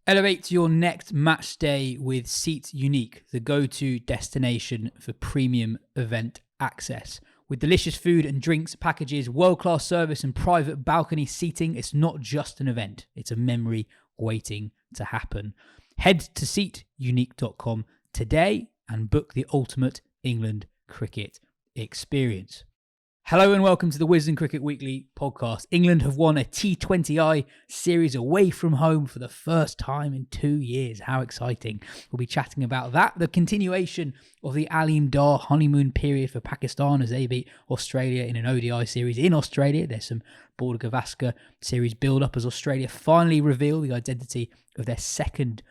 Elevate to your next match day with Seat Unique, the go-to destination for premium event access. With delicious food and drinks packages, world-class service and private balcony seating, it's not just an event, it's a memory waiting to happen. Head to seatunique.com today and book the ultimate England cricket experience. Hello and welcome to the Wisden Cricket Weekly podcast. England have won a T20I series away from home for the first time in 2 years. How exciting. We'll be chatting about that, the continuation of the Aleem Dar honeymoon period for Pakistan as they beat Australia in an ODI series in Australia. There's some Border-Gavaskar series build-up as Australia finally reveal the identity of their second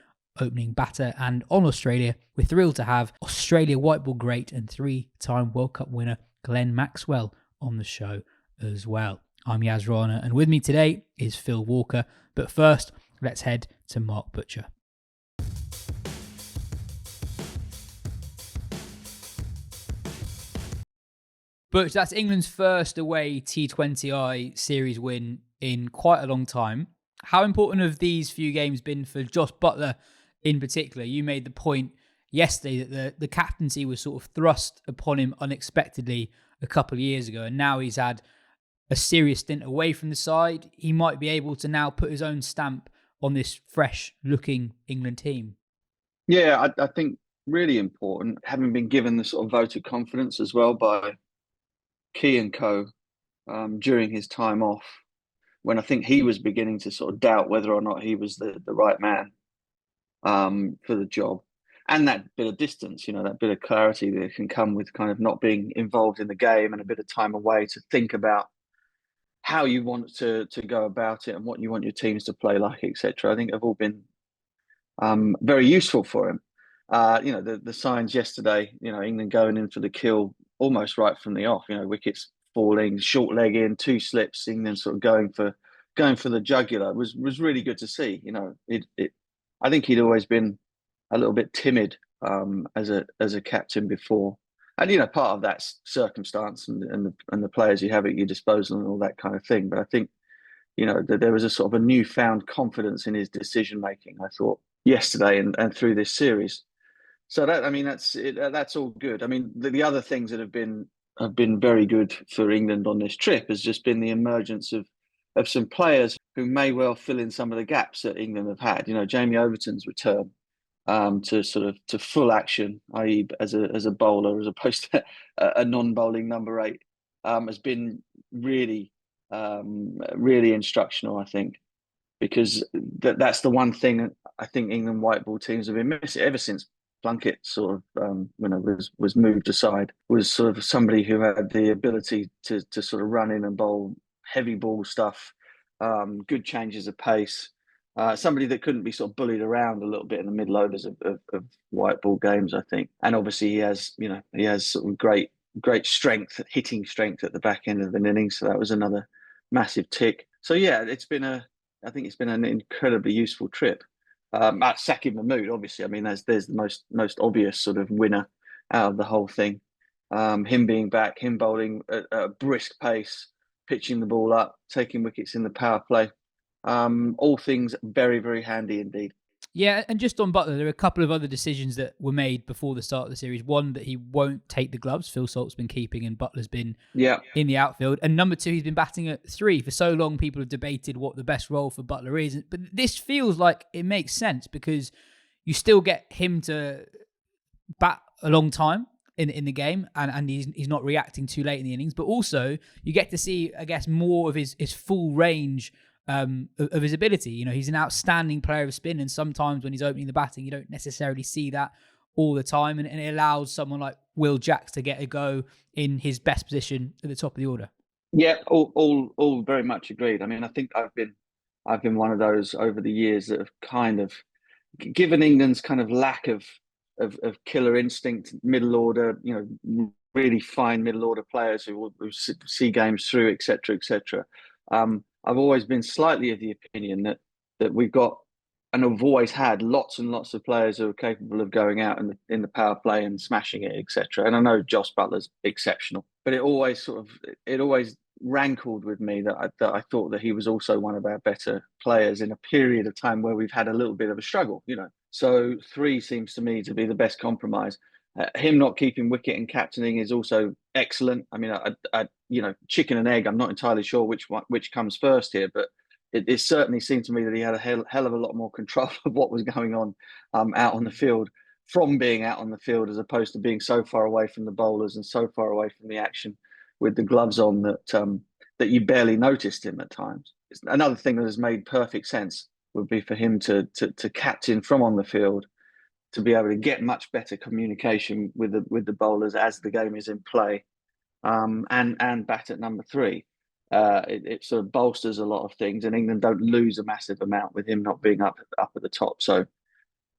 opening batter. And on Australia, we're thrilled to have Australia white ball great and three-time World Cup winner Glenn Maxwell on the show as well. I'm Rana, and with me today is Phil Walker. But first, let's head to Mark Butcher. Butch, that's England's first away T20I series win in quite a long time. How important have these few games been for Josh Buttler in particular? You made the point yesterday that the captaincy was sort of thrust upon him unexpectedly a couple of years ago, and now he's had a serious stint away from the side. He might be able to now put his own stamp on this fresh-looking England team. Yeah, I think really important, having been given the sort of vote of confidence as well by Key and Co during his time off, when I think he was beginning to sort of doubt whether or not he was the right man for the job. And that bit of distance, that bit of clarity that can come with kind of not being involved in the game and a bit of time away to think about how you want to go about it and what you want your teams to play like, etc. I think have all been very useful for him. The signs yesterday, England going in for the kill almost right from the off, wickets falling, short leg in, two slips, England sort of going for the jugular was really good to see. I think he'd always been a little bit timid as a captain before, and part of that's circumstance and the players you have at your disposal and all that kind of thing. But I think that there was a sort of a newfound confidence in his decision making, I thought, yesterday and through this series. So that's all good. I mean, the other things that have been very good for England on this trip has just been the emergence of some players who may well fill in some of the gaps that England have had. Jamie Overton's return to full action, i.e. as a bowler as opposed to a non-bowling number 8, has been really instructional, I think, because that's the one thing I think England white ball teams have been missing ever since Plunkett sort of was moved aside, was sort of somebody who had the ability to sort of run in and bowl heavy ball stuff, good changes of pace. Somebody that couldn't be sort of bullied around a little bit in the middle overs of white ball games, I think. And obviously he has sort of great strength, hitting strength at the back end of an innings. So that was another massive tick. So yeah, I think it's been an incredibly useful trip. At Saqib Mahmood, obviously, I mean, there's the most obvious sort of winner out of the whole thing. Him being back, him bowling at a brisk pace, pitching the ball up, taking wickets in the power play. All things very, very handy indeed. Yeah, and just on Buttler, there are a couple of other decisions that were made before the start of the series. One, that he won't take the gloves. Phil Salt's been keeping and Butler's been in the outfield. And number 2, he's been batting at 3. For so long, people have debated what the best role for Buttler is. But this feels like it makes sense because you still get him to bat a long time in the game and he's not reacting too late in the innings. But also, you get to see, I guess, more of his full range of his ability. He's an outstanding player of spin, and sometimes when he's opening the batting, you don't necessarily see that all the time, and it allows someone like Will Jacks to get a go in his best position at the top of the order. Yeah, all very much agreed. I mean, I think I've been one of those over the years that have kind of given England's kind of lack of killer instinct, middle order, really fine middle order players who see games through, etc. I've always been slightly of the opinion that we've got and have always had lots and lots of players who are capable of going out in the power play and smashing it, etc. And I know Josh Buttler's exceptional, but it always rankled with me that I thought that he was also one of our better players in a period of time where we've had a little bit of a struggle, you know. So 3 seems to me to be the best compromise. Him not keeping wicket and captaining is also excellent. I mean, you know, chicken and egg. I'm not entirely sure which comes first here, but it certainly seemed to me that he had a hell of a lot more control of what was going on out on the field, from being out on the field, as opposed to being so far away from the bowlers and so far away from the action with the gloves on that you barely noticed him at times. Another thing that has made perfect sense would be for him to captain from on the field, to be able to get much better communication with the bowlers as the game is in play, and bat at number 3. It sort of bolsters a lot of things, and England don't lose a massive amount with him not being up at the top. So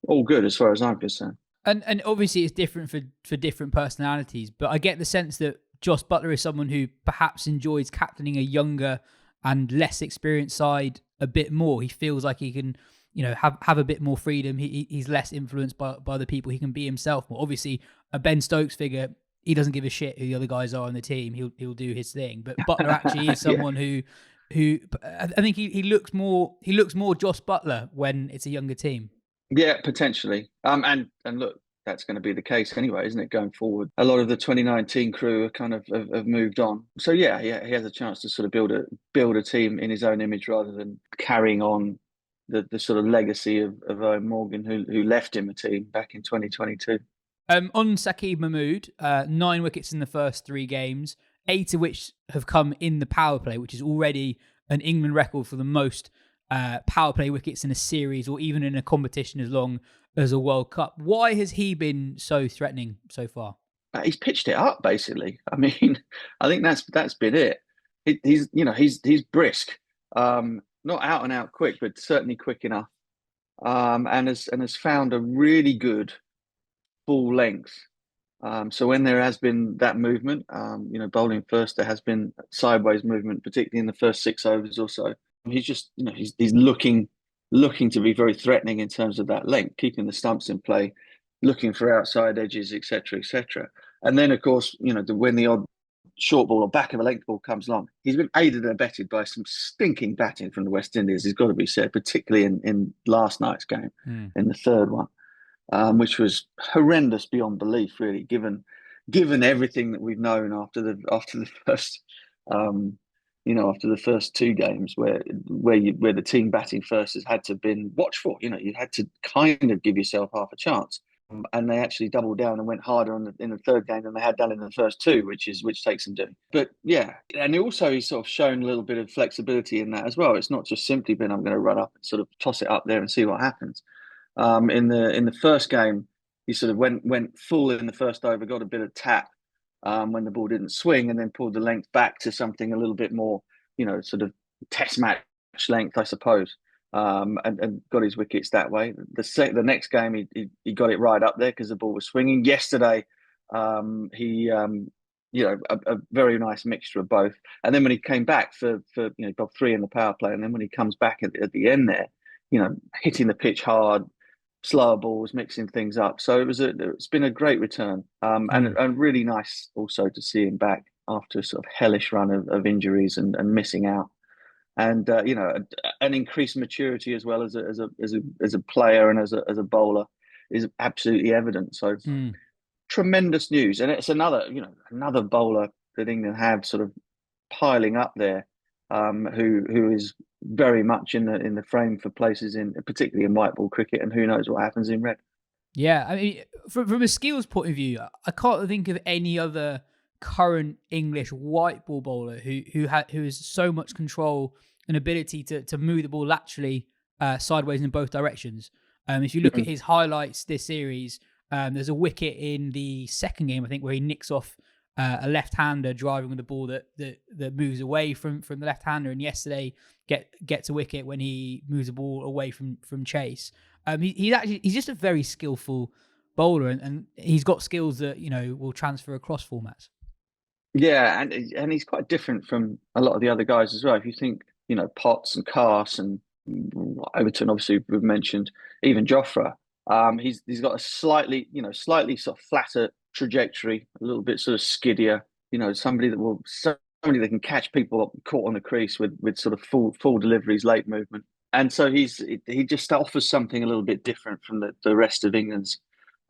all good as far as I'm concerned. And obviously it's different for different personalities, but I get the sense that Jos Buttler is someone who perhaps enjoys captaining a younger and less experienced side a bit more. He feels like he can, you know, have a bit more freedom. He's less influenced by the people. He can be himself more. Obviously, a Ben Stokes figure, he doesn't give a shit who the other guys are on the team. He'll do his thing. But Buttler actually is someone who I think he looks more Jos Buttler when it's a younger team. Yeah, potentially. And look, that's going to be the case anyway, isn't it, going forward? A lot of the 2019 crew are kind of have moved on. So yeah, he has a chance to sort of build a team in his own image, rather than carrying on the sort of legacy of Owen Morgan, who left him a team back in 2022. On Saqib Mahmood, 9 wickets in the first 3 games, 8 of which have come in the power play, which is already an England record for the most power play wickets in a series, or even in a competition as long as a World Cup. Why has he been so threatening so far? He's pitched it up, basically. I mean, I think that's been it. He's brisk, not out and out quick, but certainly quick enough, and has found a really good full length. So when there has been that movement, bowling first, there has been sideways movement, particularly in the first 6 overs or so. He's just, he's looking to be very threatening in terms of that length, keeping the stumps in play, looking for outside edges, etc., etc. And then, of course, when the odd short ball or back of a length ball comes along, he's been aided and abetted by some stinking batting from the West Indies. It's got to be said, particularly in last night's game, in the third one, which was horrendous beyond belief, really, given everything that we've known after the first. After the first 2 games where the team batting first has had to been watched for, you had to kind of give yourself half a chance, and they actually doubled down and went harder in the third game than they had done in the first 2, which takes some doing. But yeah, and also he's sort of shown a little bit of flexibility in that as well. It's not just simply been, I'm going to run up and sort of toss it up there and see what happens. In the first game, he sort of went full in the first over, got a bit of tap when the ball didn't swing, and then pulled the length back to something a little bit more, sort of test match length, I suppose, and got his wickets that way. The next game, he got it right up there because the ball was swinging. Yesterday, he a very nice mixture of both. And then when he came back for got 3 in the power play, and then when he comes back at the end there, hitting the pitch hard, slower balls, mixing things up. So it's been a great return, and really nice also to see him back after a sort of hellish run of injuries and missing out, and an increased maturity as well as a player and as a bowler is absolutely evident. So tremendous news, and it's another bowler that England have sort of piling up there, who is very much in the frame for places particularly in white ball cricket, and who knows what happens in red. Yeah, I mean, from a skills point of view, I can't think of any other current English white ball bowler who has so much control and ability to move the ball laterally, sideways in both directions. If you look at his highlights this series, there's a wicket in the second game, I think, where he nicks off a left-hander driving with a ball that moves away from the left-hander, and yesterday gets a wicket when he moves the ball away from chase. He's just a very skillful bowler, and he's got skills that will transfer across formats. Yeah, and he's quite different from a lot of the other guys as well. If you think Potts and Carse and Overton, obviously we've mentioned, even Jofra. He's got a slightly sort of flatter trajectory, a little bit sort of skiddier. Somebody that will somebody that can catch people caught on the crease with sort of full deliveries, late movement. And so he just offers something a little bit different from the rest of England's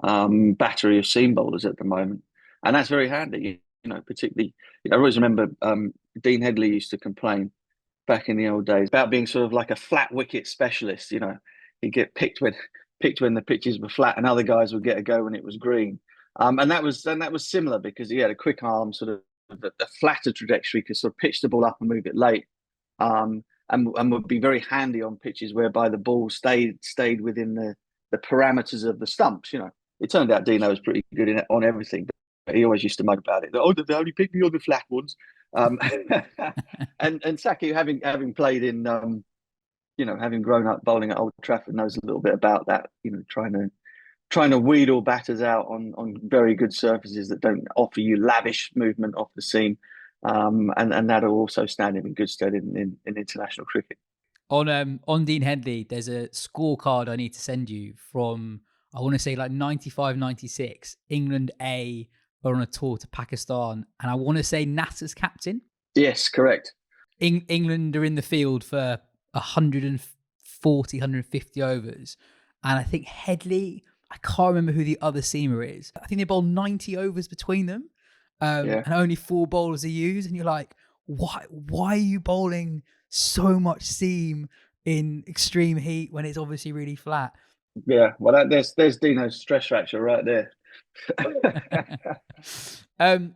battery of seam bowlers at the moment. And that's very handy, particularly. I always remember Dean Headley used to complain back in the old days about being sort of like a flat wicket specialist. He'd get picked when the pitches were flat, and other guys would get a go when it was green. And that was similar because he had a quick arm, sort of the flatter trajectory, could sort of pitch the ball up and move it late, and would be very handy on pitches whereby the ball stayed within the parameters of the stumps. It turned out Dino was pretty good on everything, but he always used to mug about it. Oh, they only picked me on the flat ones. And Saki, having played in, having grown up bowling at Old Trafford, knows a little bit about that. Trying to weed all batters out on very good surfaces that don't offer you lavish movement off the seam, and that'll also stand him in good stead in international cricket. On Dean Headley, there's a scorecard I need to send you from, I want to say like 95, 96. England A are on a tour to Pakistan, and I want to say Nasser's captain. Yes, correct. England are in the field for 140, 150 overs, and I think Headley, I can't remember who the other seamer is. I think they bowl 90 overs between them, and only 4 bowlers are used, and you're like, why are you bowling so much seam in extreme heat when it's obviously really flat? Yeah, well, there's Dino's stress fracture right there.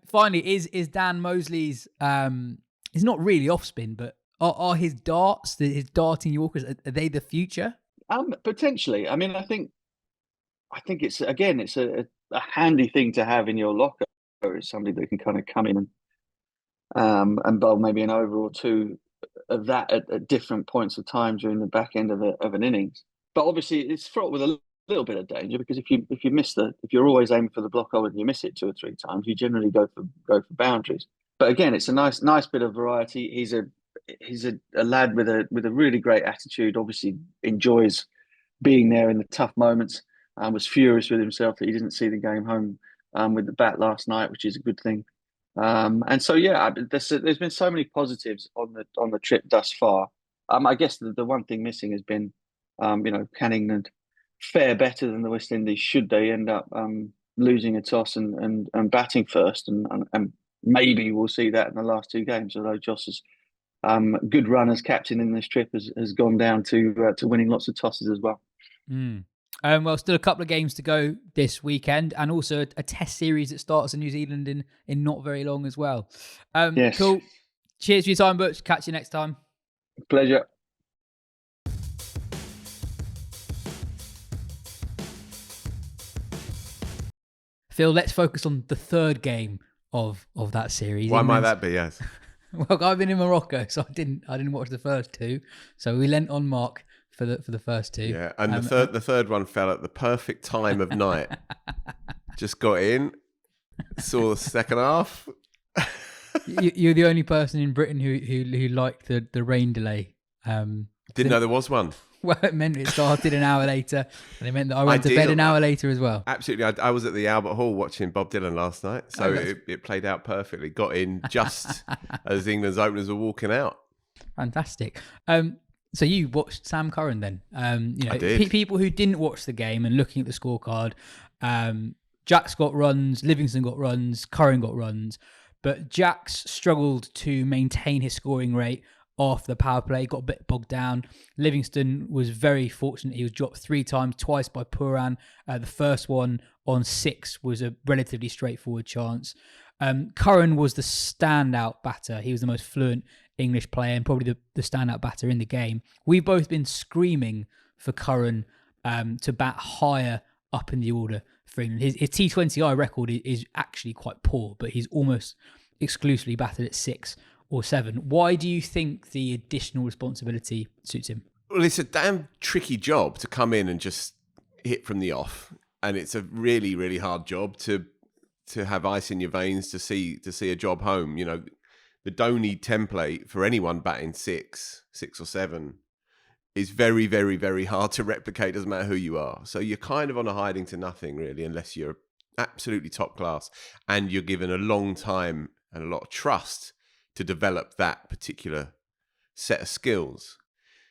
Finally, is Dan Mosley's he's not really off spin, but are his darts, his darting Yorkers, are they the future? Potentially. I mean, I think it's a handy thing to have in your locker. Is somebody that can kind of come in and bowl maybe an over or two of that at different points of time during the back end of an innings. But obviously, it's fraught with a little bit of danger, because if you're always aiming for the block hole and you miss it 2 or 3 times, you generally go for boundaries. But again, it's a nice bit of variety. He's a lad with a really great attitude. Obviously, enjoys being there in the tough moments. Was furious with himself that he didn't see the game home with the bat last night, which is a good thing. And so there's been so many positives on the trip thus far. I guess the one thing missing has been, can England fare better than the West Indies should they end up losing a toss and batting first, and maybe we'll see that in the last 2 games. Although Joss's good run as captain in this trip has gone down to winning lots of tosses as well. Well, still a couple of games to go this weekend, and also a test series that starts in New Zealand in not very long as well. Yes. Cool. Cheers for your time, Butch. Catch you next time. Pleasure. Phil, let's focus on the third game of that series. Why might that be? Yes. Well, I've been in Morocco, so I didn't watch the first 2. So we lent on Mark for the first 2. Yeah, and the third one fell at the perfect time of night. Just got in, saw the second half. You're the only person in Britain who liked the rain delay. Didn't know there was one. Well, it meant it started an hour later, and it meant that I went to bed an hour later as well. Absolutely. I was at the Albert Hall watching Bob Dylan last night, so it played out perfectly. Got in just as England's openers were walking out. Fantastic. So you watched Sam Curran then? I did. People who didn't watch the game and looking at the scorecard, Jack's got runs, Livingston got runs, Curran got runs, but Jack's struggled to maintain his scoring rate after the power play, got a bit bogged down. Livingston was very fortunate. He was dropped 3 times, twice by Puran. The first one on 6 was a relatively straightforward chance. Curran was the standout batter. He was the most fluent English player and probably the standout batter in the game. We've both been screaming for Curran to bat higher up in the order for England. His T20I record is actually quite poor, but he's almost exclusively batted at 6 or 7. Why do you think the additional responsibility suits him? Well, it's a damn tricky job to come in and just hit from the off, and it's a really, really hard job to have ice in your veins to see a job home. The Dhoni template for anyone batting 6 or 7 is very, very, very hard to replicate. Doesn't matter who you are. So you're kind of on a hiding to nothing really, unless you're absolutely top class and you're given a long time and a lot of trust to develop that particular set of skills.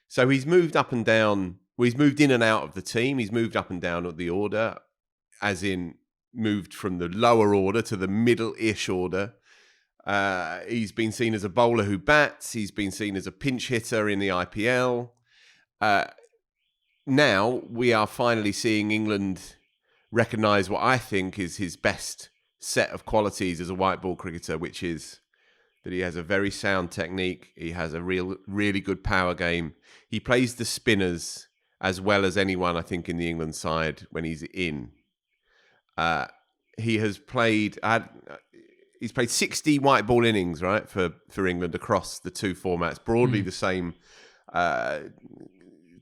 So he's moved up and down. Well, he's moved in and out of the team. He's moved up and down of the order, as in moved from the lower order to the middle-ish order. He's been seen as a bowler who bats. He's been seen as a pinch hitter in the IPL. Now we are finally seeing England recognise what I think is his best set of qualities as a white ball cricketer, which is that he has a very sound technique. He has a really good power game. He plays the spinners as well as anyone, I think, in the England side when he's in. He has played. He's played 60 white ball innings, right, for England across the two formats. Broadly the same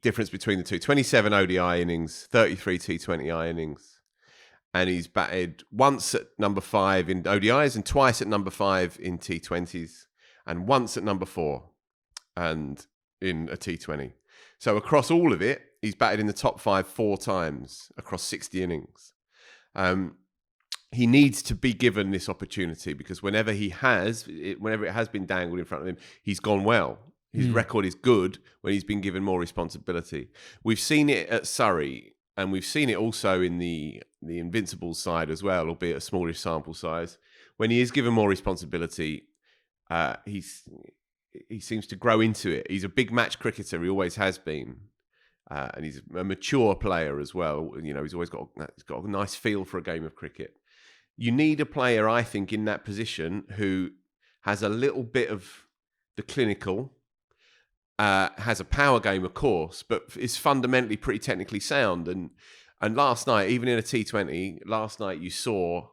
difference between the two: 27 ODI innings, 33 T20I innings. And he's batted once at number 5 in ODIs and twice at number 5 in T20s and once at number 4 and in a T20. So across all of it, he's batted in the top 5 4 times across 60 innings. He needs to be given this opportunity because whenever it has been dangled in front of him, he's gone well. His record is good when he's been given more responsibility. We've seen it at Surrey. And we've seen it also in the Invincibles side as well, albeit a smallish sample size. When he is given more responsibility, he seems to grow into it. He's a big match cricketer. He always has been, and he's a mature player as well. You know, he's got a nice feel for a game of cricket. You need a player, I think, in that position who has a little bit of the clinical. Has a power game, of course, but is fundamentally pretty technically sound. And last night, even in a T20, you saw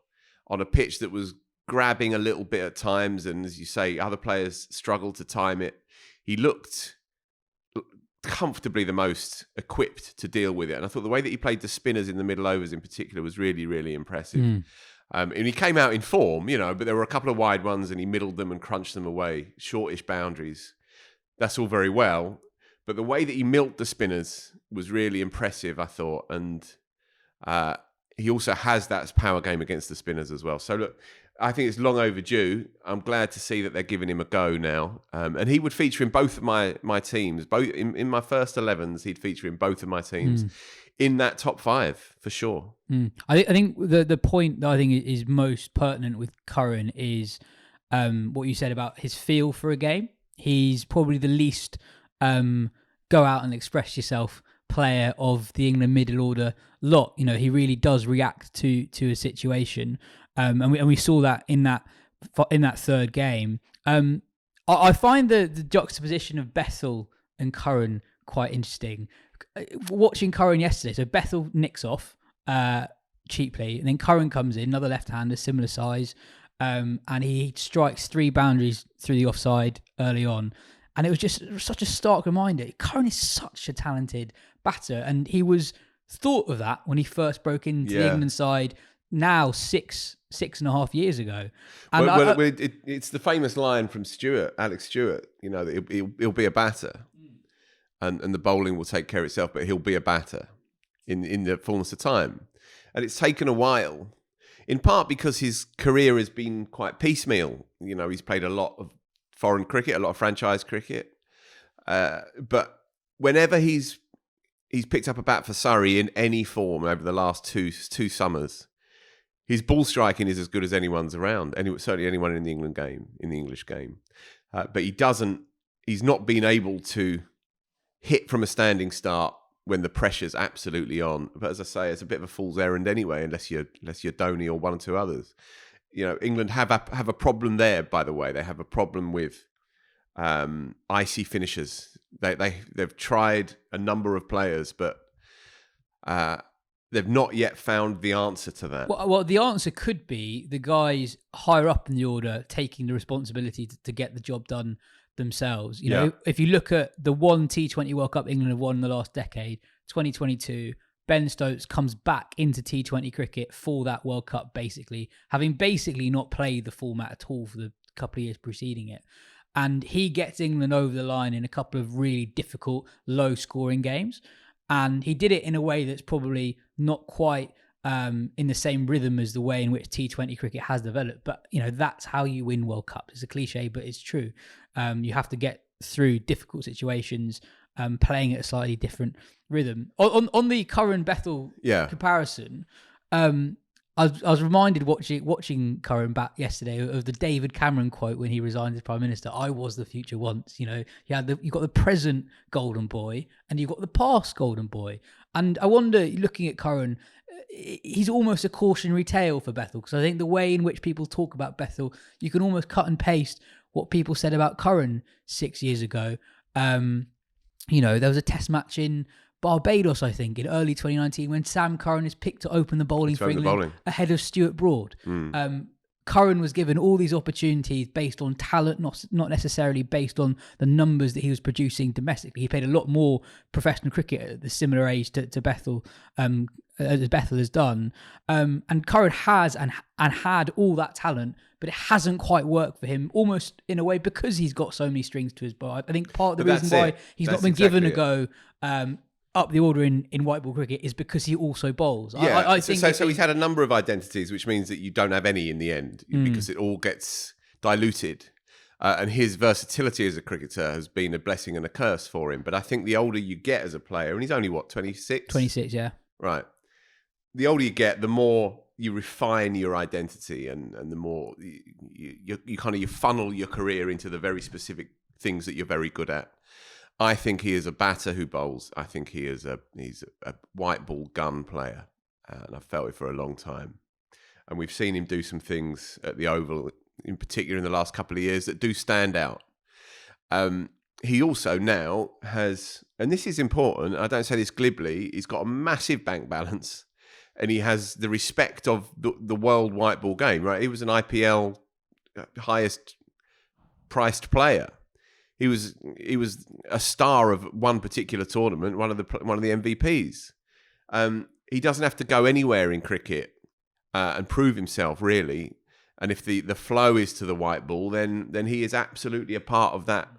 on a pitch that was grabbing a little bit at times, and as you say, other players struggled to time it. He looked comfortably the most equipped to deal with it. And I thought the way that he played the spinners in the middle overs in particular was really, really impressive. And he came out in form, but there were a couple of wide ones and he middled them and crunched them away, shortish boundaries. That's all very well, but the way that he milked the spinners was really impressive, I thought. And he also has that power game against the spinners as well. So look, I think it's long overdue. I'm glad to see that they're giving him a go now. And he would feature in both of my teams. Both in my first 11s, he'd feature in both of my teams in that top 5 for sure. I think the point that I think is most pertinent with Curran is what you said about his feel for a game. He's probably the least go out and express yourself player of the England middle order lot. He really does react to a situation, and we saw that in that third game. I find the juxtaposition of Bethel and Curran quite interesting. Watching Curran yesterday, so Bethel nicks off cheaply, and then Curran comes in, another left-hander, similar size. And he strikes 3 boundaries through the offside early on. And it was just such a stark reminder. Curran is such a talented batter. And he was thought of that when he first broke into the England side now 6.5 years ago. And it's the famous line from Alex Stewart, that he'll be a batter. And the bowling will take care of itself, but he'll be a batter in the fullness of time. And it's taken a while. In part because his career has been quite piecemeal. He's played a lot of foreign cricket, a lot of franchise cricket. But whenever he's picked up a bat for Surrey in any form over the last two summers, his ball striking is as good as anyone's around. Certainly anyone in the English game. But he's not been able to hit from a standing start when the pressure's absolutely on. But as I say, it's a bit of a fool's errand anyway, unless you're Dhoni or one or two others. England have a problem there, by the way. They have a problem with icy finishers. They've tried a number of players, but they've not yet found the answer to that. Well, the answer could be the guys higher up in the order taking the responsibility to get the job done themselves. If you look at the one T20 World Cup England have won in the last decade, 2022, Ben Stokes comes back into T20 cricket for that World Cup, having not played the format at all for the couple of years preceding it. And he gets England over the line in a couple of really difficult, low-scoring games. And he did it in a way that's probably not quite in the same rhythm as the way in which T20 cricket has developed. But, that's how you win World Cups. It's a cliche, but it's true. You have to get through difficult situations, playing at a slightly different rhythm. On the Curran Bethel comparison, I was reminded watching Curran back yesterday of the David Cameron quote when he resigned as Prime Minister. I was the future once. You've got the present golden boy and you've got the past golden boy. And I wonder, looking at Curran, he's almost a cautionary tale for Bethel, because I think the way in which people talk about Bethel, you can almost cut and paste what people said about Curran 6 years ago. There was a test match in Barbados, I think, in early 2019, when Sam Curran is picked to open the bowling for England ahead of Stuart Broad. Curran was given all these opportunities based on talent, not necessarily based on the numbers that he was producing domestically. He played a lot more professional cricket at the similar age to Bethel, as Bethel has done. And Curran has and had all that talent, but it hasn't quite worked for him, almost in a way because he's got so many strings to his bow. I think part of the reason why he's not been given a go up the order in white ball cricket is because he also bowls. Yeah, I think so he's had a number of identities, which means that you don't have any in the end because it all gets diluted. And his versatility as a cricketer has been a blessing and a curse for him. But I think the older you get as a player, and he's only, 26? 26, yeah. Right. The older you get, the more you refine your identity and the more you funnel your career into the very specific things that you're very good at. I think he is a batter who bowls. I think he's a white ball gun player, and I've felt it for a long time. And we've seen him do some things at the Oval, in particular in the last couple of years, that do stand out. He also now has, and this is important, I don't say this glibly, he's got a massive bank balance, and he has the respect of the world white ball game. Right? He was an IPL highest priced player. He was a star of one particular tournament, one of the MVPs. He doesn't have to go anywhere in cricket and prove himself, really. And if the flow is to the white ball, then he is absolutely a part of that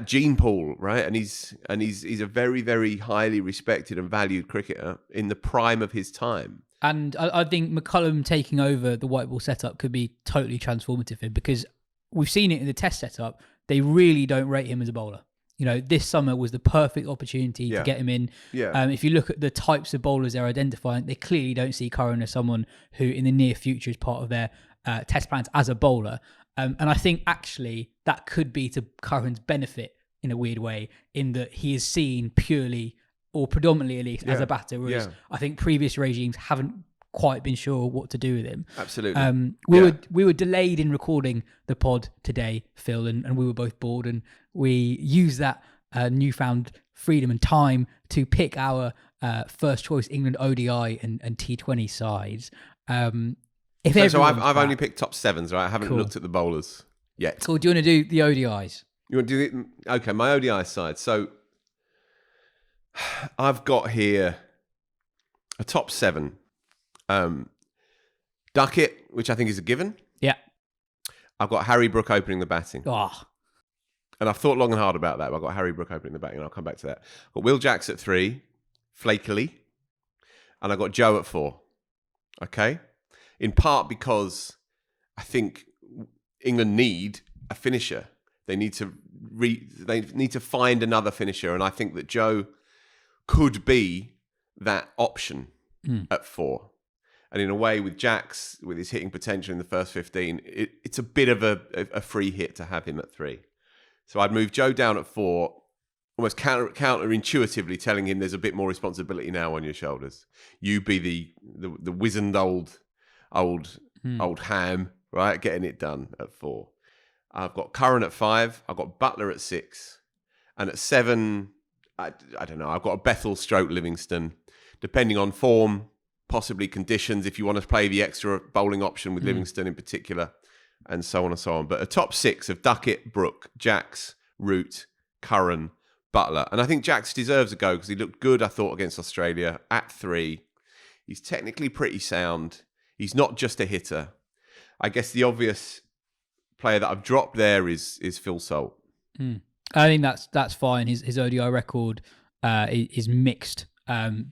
gene pool, right? And he's a very, very highly respected and valued cricketer in the prime of his time. And I think McCullum taking over the white ball setup could be totally transformative for him, because we've seen it in the test setup. They really don't rate him as a bowler. This summer was the perfect opportunity to get him in. Yeah. If you look at the types of bowlers they're identifying, they clearly don't see Curran as someone who in the near future is part of their test plans as a bowler. And I think actually that could be to Curran's benefit in a weird way, in that he is seen purely, or predominantly at least, as a batter, whereas I think previous regimes haven't quite been sure what to do with him. Absolutely. We were delayed in recording the pod today, Phil, and we were both bored, and we used that newfound freedom and time to pick our first choice England ODI and T20 sides. So I've only picked top sevens, right? I haven't looked at the bowlers yet. Cool. Do you want to do the ODIs? You want to do it? Okay, my ODI side. So I've got here a top seven. Duckett, which I think is a given. Yeah. I've got Harry Brook opening the batting. Oh. And I've thought long and hard about that. I've got Harry Brook opening the batting, and I'll come back to that. I've got Will Jacks at 3, flakily. And I've got Joe at 4. Okay? In part because I think England need a finisher. They need to find another finisher, and I think that Joe could be that option at 4. And in a way, with Jacks, with his hitting potential in the first 15, it's a bit of a free hit to have him at 3. So I'd move Joe down at 4, almost counterintuitively telling him there's a bit more responsibility now on your shoulders. You be the wizened old ham, right? Getting it done at 4. I've got Curran at 5. I've got Butler at 6. And at 7, I don't know. I've got a Bethel stroke Livingston, depending on form, possibly conditions, if you want to play the extra bowling option with Livingston in particular, and so on and so on. But a top 6 of Duckett, Brook, Jacks, Root, Curran, Butler. And I think Jacks deserves a go because he looked good, I thought, against Australia at 3. He's technically pretty sound. He's not just a hitter. I guess the obvious player that I've dropped there is Phil Salt. I think that's fine. His ODI record is mixed.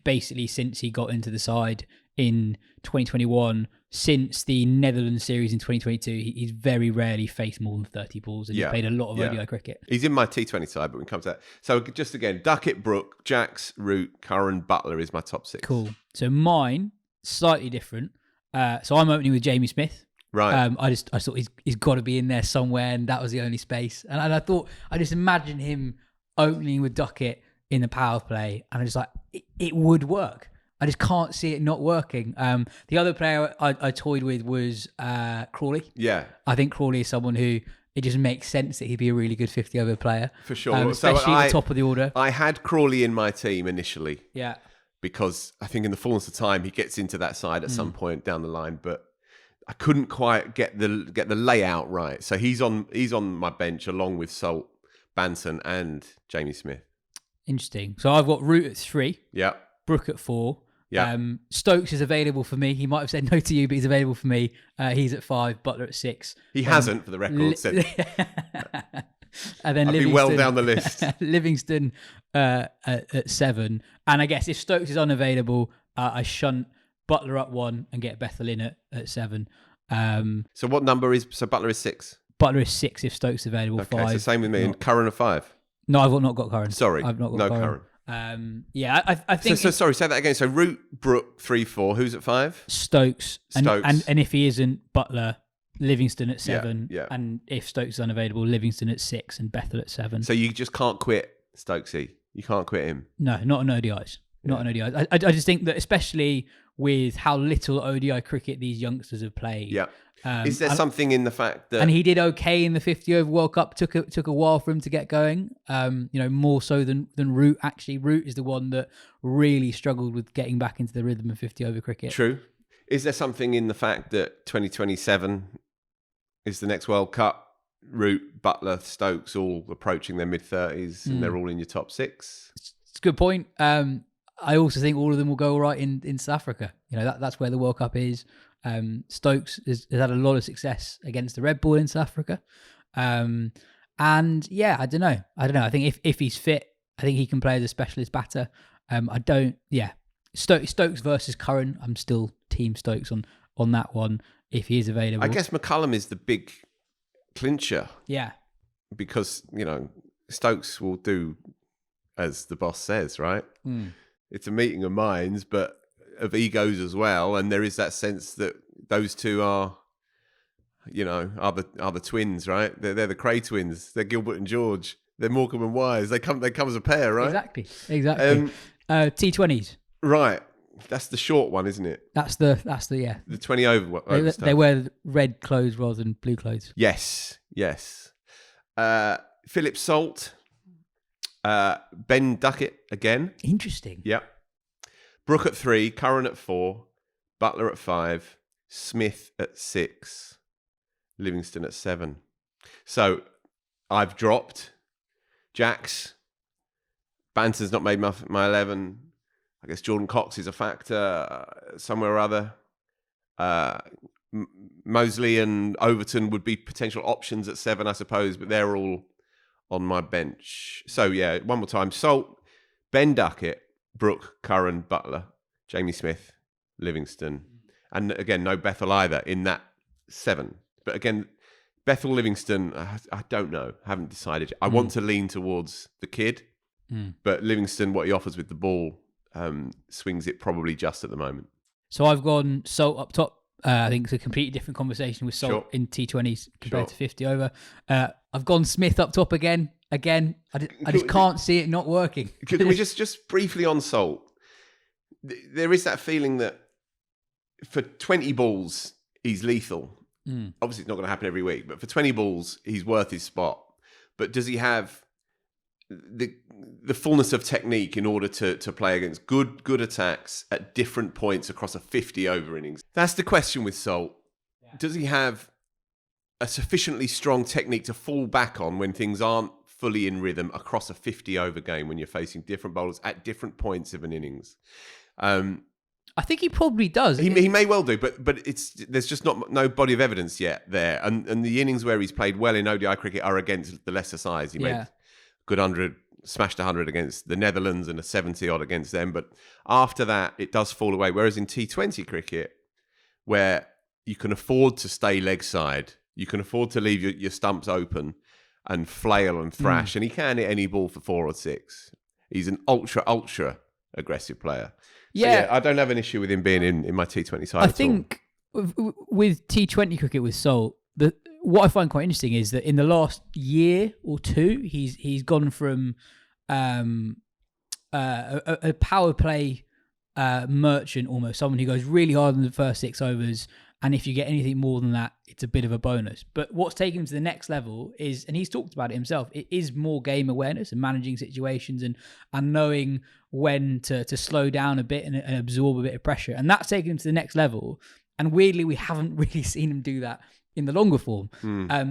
Basically, since he got into the side in 2021. Since the Netherlands series in 2022, he's very rarely faced more than 30 balls, and he's played a lot of ODI cricket. He's in my T20 side, but when it comes to that. So just again, Duckett, Brook, Jacks, Root, Curran, Butler is my top 6. Cool. So mine, slightly different. So I'm opening with Jamie Smith. Right. I thought he's got to be in there somewhere, and that was the only space. And I thought, I just imagined him opening with Duckett in the power play, and I just like, it would work. I just can't see it not working. The other player I toyed with was Crawley. Yeah. I think Crawley is someone who it just makes sense that he'd be a really good 50-over player. For sure. Especially at the top of the order. I had Crawley in my team initially. Yeah. Because I think in the fullness of time, he gets into that side at some point down the line, but I couldn't quite get the layout right. So he's on my bench along with Salt, Banton and Jamie Smith. Interesting. So I've got Root at 3. Yeah. Brook at 4. Yeah. Stokes is available for me. He might have said no to you, but he's available for me. He's at 5. Butler at 6. He hasn't, for the record. Said. And then I'd be well down the list. Livingston at 7. And I guess if Stokes is unavailable, I shunt Butler up 1 and get Bethel in at 7. So what number is... So Butler is 6? Butler is 6 if Stokes is available. Okay, 5. so same with me. And Curran at 5? No, I've not got Curran. Sorry. I've not got Curran. I think... So sorry, say that again. So Root, Brook, 3, 4. Who's at 5? Stokes. And if he isn't, Butler, Livingston at 7. Yeah. And if Stokes is unavailable, Livingston at 6 and Bethel at 7. So you just can't quit Stokesy. You can't quit him. No, not on ODIs. Not on ODIs. I just think that especially with how little ODI cricket these youngsters have played. Yeah. Is there something in the fact that... And he did okay in the 50-over World Cup. Took a while for him to get going. More so than Root. Actually, Root is the one that really struggled with getting back into the rhythm of 50-over cricket. True. Is there something in the fact that 2027 is the next World Cup? Root, Butler, Stokes all approaching their mid-30s and they're all in your top 6? It's a good point. I also think all of them will go all right in South Africa. That's where the World Cup is. Stokes has had a lot of success against the red ball in South Africa. And yeah, I don't know. I think if he's fit, I think he can play as a specialist batter. Stokes versus Curran, I'm still team Stokes on that one if he is available. I guess McCullum is the big clincher. Yeah. Because, Stokes will do as the boss says, right? It's a meeting of minds, but of egos as well, and there is that sense that those two are the twins, right? They're the Cray twins. They're Gilbert and George. They're Morecambe and Wise. They come as a pair, right? Exactly. T20s. Right. That's the short one, isn't it? That's the yeah. The 20 over. They wear red clothes rather than blue clothes. Yes. Philip Salt. Ben Duckett again. Interesting. Yep. Brook at 3, Curran at 4, Butler at 5, Smith at 6, Livingston at 7. So I've dropped Jacks. Banton's not made my 11. I guess Jordan Cox is a factor somewhere or other. Mosley and Overton would be potential options at 7, I suppose, but they're all on my bench. So yeah, one more time. Salt, Ben Duckett, Brook, Curran, Butler, Jamie Smith, Livingston. And again, no Bethel either in that 7. But again, Bethel, Livingston, I don't know. I haven't decided. I want to lean towards the kid, but Livingston, what he offers with the ball, swings it probably just at the moment. So I've gone Salt up top. I think it's a completely different conversation with Salt in T20s compared to 50 over. I've gone Smith up top again. I just can't see it not working. Can we just briefly on Salt? There is that feeling that for 20 balls, he's lethal. Obviously, it's not going to happen every week, but for 20 balls, he's worth his spot. But does he have the fullness of technique in order to play against good attacks at different points across a 50 over innings? That's the question with Salt. Yeah. Does he have a sufficiently strong technique to fall back on when things aren't fully in rhythm across a 50 over game when you're facing different bowlers at different points of an innings? I think he probably does. He may well do, but there's just no body of evidence yet there. And the innings where he's played well in ODI cricket are against the lesser sides. He made good 100 smashed 100 against the Netherlands and a 70 odd against them. But after that, it does fall away. Whereas in T20 cricket, where you can afford to stay leg side, you can afford to leave your stumps open and flail and thrash, and he can hit any ball for 4 or 6. He's an ultra aggressive player. So, Yeah. I don't have an issue with him being in my T20 side. I think with T20 cricket with Salt, what I find quite interesting is that in the last year or two, he's gone from a power play merchant, almost someone who goes really hard in the first 6 overs, and if you get anything more than that, it's a bit of a bonus. But what's taken him to the next level is, and he's talked about it himself, it is more game awareness and managing situations and knowing when to slow down a bit and absorb a bit of pressure. And that's taken him to the next level. And weirdly, we haven't really seen him do that in the longer form.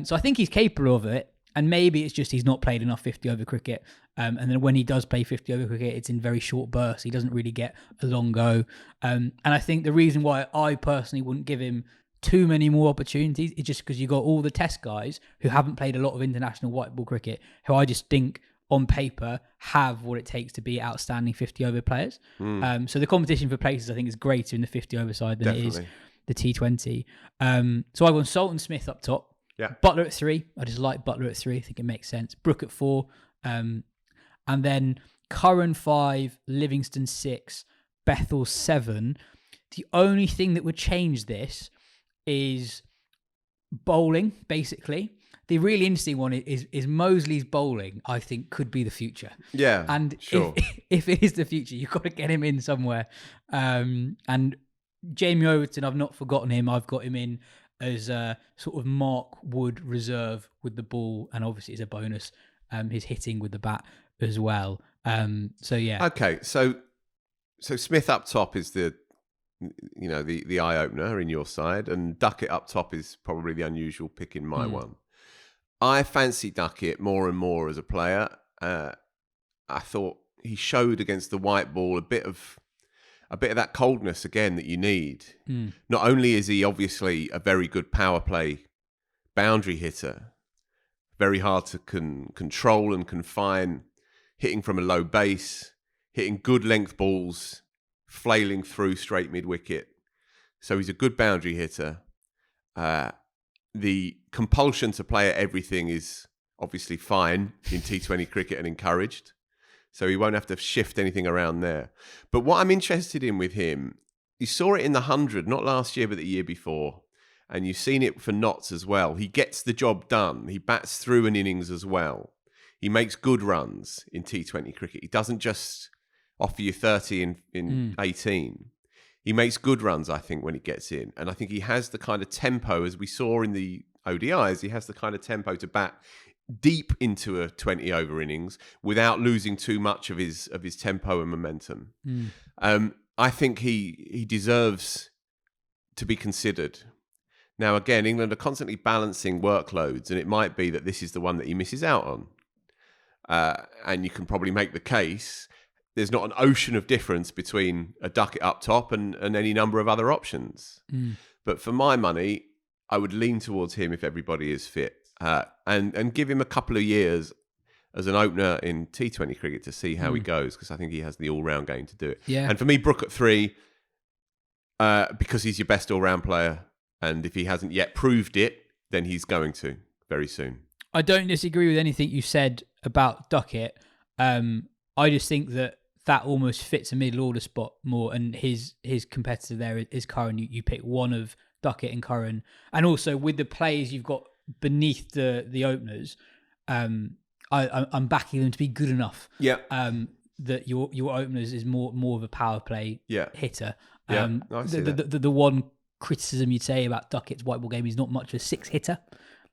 So I think he's capable of it. And maybe it's just he's not played enough 50-over cricket. And then when he does play 50-over cricket, it's in very short bursts. He doesn't really get a long go. And I think the reason why I personally wouldn't give him too many more opportunities is just because you got all the test guys who haven't played a lot of international white ball cricket, who I just think on paper have what it takes to be outstanding 50-over players. So the competition for places, I think, is greater in the 50-over side than it is the T20. So I've gone Salt and Smith up top. Yeah. Butler at 3. I just like Butler at 3. I think it makes sense. Brook at 4. And then Curran 5, Livingston 6, Bethel 7. The only thing that would change this is bowling, basically. The really interesting one is Mosley's bowling, I think, could be the future. Yeah, and sure. If it is the future, you've got to get him in somewhere. And Jamie Overton, I've not forgotten him. I've got him in as a sort of Mark Wood reserve with the ball, and obviously it's a bonus. His hitting with the bat as well. So yeah. Okay, so Smith up top is the eye opener in your side, and Duckett up top is probably the unusual pick in my one. I fancy Duckett more and more as a player. I thought he showed against the white ball a bit of that coldness again that you need. Not only is he obviously a very good power play boundary hitter, very hard to control and confine, hitting from a low base, hitting good length balls, flailing through straight mid-wicket. So he's a good boundary hitter. The compulsion to play at everything is obviously fine in T20 cricket and encouraged. So he won't have to shift anything around there. But what I'm interested in with him, you saw it in the 100, not last year, but the year before. And you've seen it for Notts as well. He gets the job done. He bats through an innings as well. He makes good runs in T20 cricket. He doesn't just offer you 30 in 18. He makes good runs, I think, when he gets in. And I think he has the kind of tempo, as we saw in the ODIs, he has the kind of tempo to bat deep into a 20-over innings without losing too much of his tempo and momentum. I think he deserves to be considered. Now, again, England are constantly balancing workloads, and it might be that this is the one that he misses out on. And you can probably make the case there's not an ocean of difference between a Duckett up top and any number of other options. But for my money, I would lean towards him if everybody is fit, and give him a couple of years as an opener in T20 cricket to see how he goes, because I think he has the all-round game to do it. Yeah. And for me, Brook at 3, because he's your best all-round player, and if he hasn't yet proved it, then he's going to very soon. I don't disagree with anything you said about Duckett. I just think that almost fits a middle order spot more, and his competitor there is Curran. You pick one of Duckett and Curran, and also with the players you've got beneath the openers, I'm backing them to be good enough. Yeah. That your openers is more of a power play hitter. I see that. The one criticism you'd say about Duckett's white ball game is not much of a 6 hitter,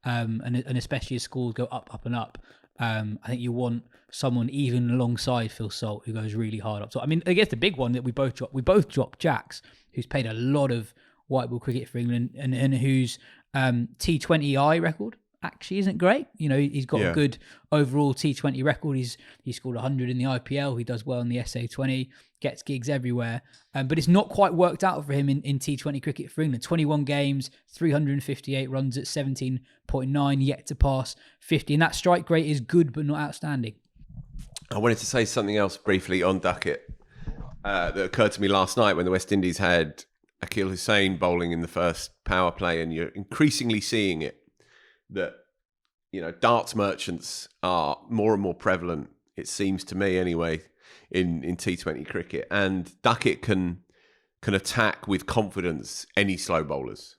and especially as scores go up and up. I think you want someone even alongside Phil Salt who goes really hard up. So I mean, I guess the big one that we both dropped Jacks, who's played a lot of white ball cricket for England and whose T20I record actually isn't great. You know, he's got a good overall T20 record. He scored 100 in the IPL. He does well in the SA20, gets gigs everywhere. But it's not quite worked out for him in T20 cricket for England. 21 games, 358 runs at 17.9, yet to pass 50. And that strike rate is good, but not outstanding. I wanted to say something else briefly on Duckett that occurred to me last night when the West Indies had Akil Hussain bowling in the first power play, and you're increasingly seeing it, that, you know, darts merchants are more and more prevalent, it seems to me anyway, in T20 cricket. And Duckett can attack with confidence any slow bowlers.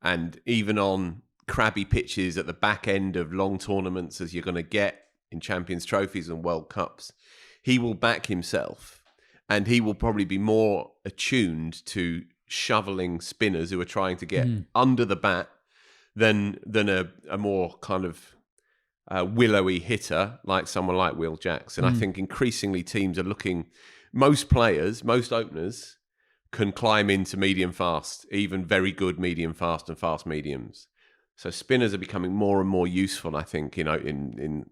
And even on crabby pitches at the back end of long tournaments, as you're going to get in Champions Trophies and World Cups, he will back himself, and he will probably be more attuned to shoveling spinners who are trying to get under the bat than a more kind of willowy hitter like someone like Will Jacks. And I think increasingly teams are looking, most players, most openers can climb into medium fast, even very good medium fast and fast mediums. So spinners are becoming more and more useful, I think, you know, in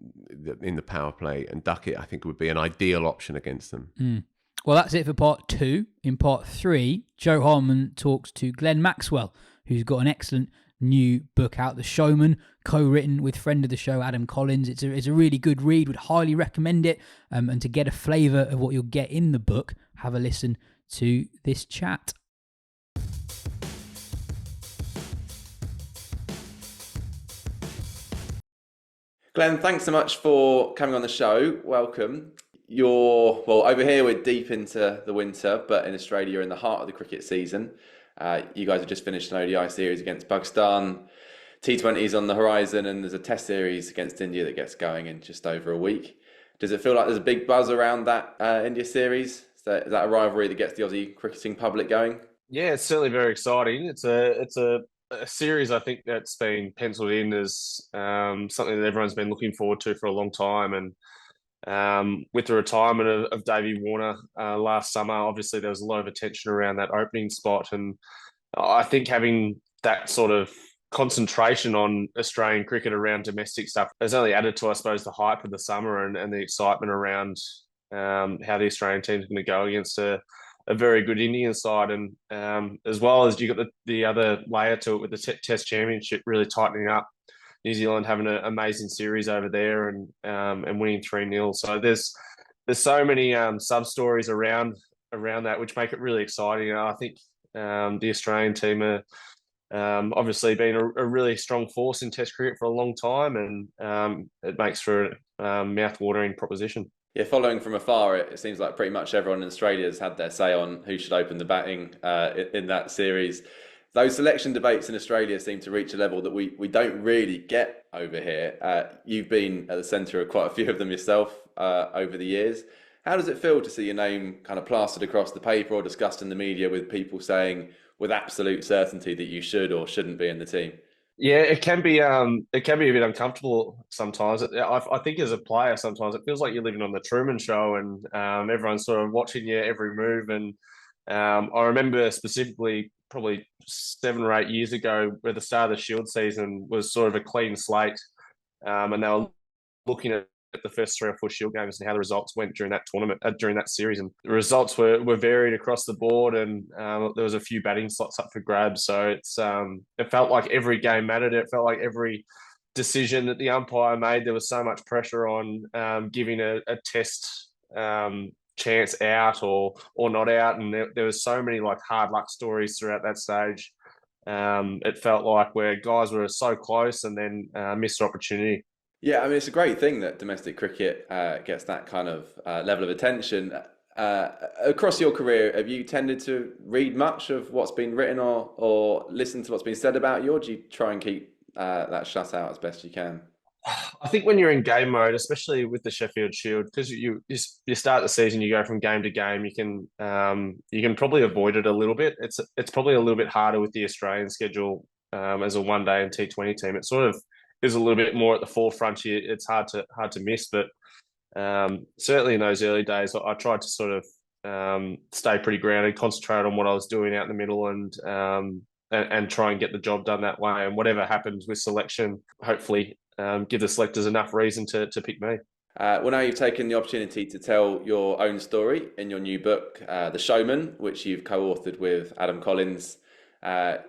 the power play, and Duckett, I think, would be an ideal option against them. Well, that's it for part 2. In part 3, Jo Harman talks to Glenn Maxwell, who's got an excellent new book out, The Showman, co-written with friend of the show, Adam Collins. It's a really good read, would highly recommend it. And to get a flavour of what you'll get in the book, have a listen to this chat. Glenn, thanks so much for coming on the show. Welcome. Over here we're deep into the winter, but in Australia you're in the heart of the cricket season. You guys have just finished an ODI series against Pakistan. T20is on the horizon, and there's a test series against India that gets going in just over a week. Does it feel like there's a big buzz around that India series? Is that a rivalry that gets the Aussie cricketing public going? Yeah, it's certainly very exciting. It's a series, I think, that's been penciled in as something that everyone's been looking forward to for a long time. And with the retirement of Davey Warner last summer, obviously there was a lot of attention around that opening spot. And I think having that sort of concentration on Australian cricket around domestic stuff has only added to, I suppose, the hype of the summer and the excitement around how the Australian team's going to go against a very good Indian side. And as well as you got the other layer to it with the Test Championship really tightening up, New Zealand having an amazing series over there and winning 3-0. So there's so many sub-stories around that which make it really exciting. I think the Australian team are obviously been a really strong force in Test cricket for a long time, and it makes for a mouth-watering proposition. Yeah, following from afar, it seems like pretty much everyone in Australia has had their say on who should open the batting in that series. Those selection debates in Australia seem to reach a level that we don't really get over here. You've been at the centre of quite a few of them yourself over the years. How does it feel to see your name kind of plastered across the paper or discussed in the media with people saying with absolute certainty that you should or shouldn't be in the team? Yeah, it can be a bit uncomfortable sometimes. I think as a player, sometimes it feels like you're living on the Truman Show, and everyone's sort of watching you every move. And I remember specifically probably 7 or 8 years ago, where the start of the Shield season was sort of a clean slate, and they were looking at the first 3 or 4 Shield games and how the results went during that tournament, during that series, and the results were varied across the board, and there was a few batting slots up for grabs. So it felt like every game mattered. It felt like every decision that the umpire made, there was so much pressure on giving a test chance out or not out, and there was so many like hard luck stories throughout that stage. It felt like where guys were so close and then missed opportunity. Yeah, I mean, it's a great thing that domestic cricket gets that kind of level of attention. Across your career, have you tended to read much of what's been written or listen to what's been said about you, or do you try and keep that shut out as best you can? I think when you're in game mode, especially with the Sheffield Shield, because you start the season, you go from game to game, you can probably avoid it a little bit. It's probably a little bit harder with the Australian schedule as a one-day and T20 team. It sort of is a little bit more at the forefront here. It's hard to miss, but certainly in those early days, I tried to sort of stay pretty grounded, concentrate on what I was doing out in the middle, and try and get the job done that way. And whatever happens with selection, hopefully give the selectors enough reason to pick me. Well, now you've taken the opportunity to tell your own story in your new book, The Showman, which you've co-authored with Adam Collins.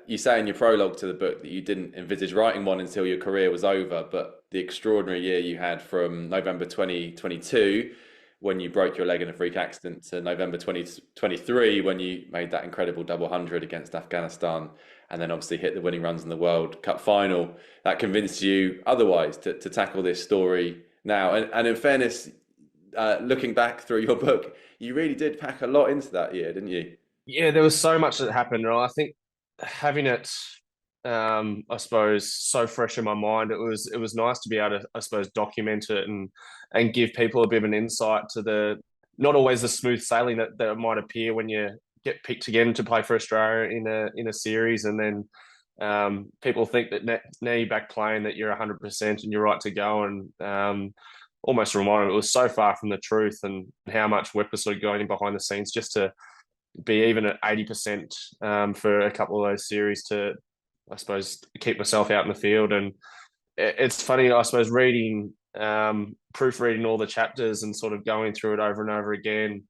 You say in your prologue to the book that you didn't envisage writing one until your career was over, but the extraordinary year you had from November 2022 when you broke your leg in a freak accident to November 2023 when you made that incredible double 100 against Afghanistan, and then obviously hit the winning runs in the World Cup final. That convinced you otherwise to tackle this story now. And in fairness, looking back through your book, you really did pack a lot into that year, didn't you? Yeah, there was so much that happened, and I think having it, I suppose, so fresh in my mind, it was nice to be able to, I suppose, document it and give people a bit of an insight to the not always the smooth sailing that might appear when you get picked again to play for Australia in a series, and then people think that now you're back playing that you're 100% and you're right to go, and almost reminded me it was so far from the truth, and how much work was sort of going in behind the scenes just to be even at 80% for a couple of those series to, I suppose, keep myself out in the field. And it's funny, I suppose, proofreading all the chapters and sort of going through it over and over again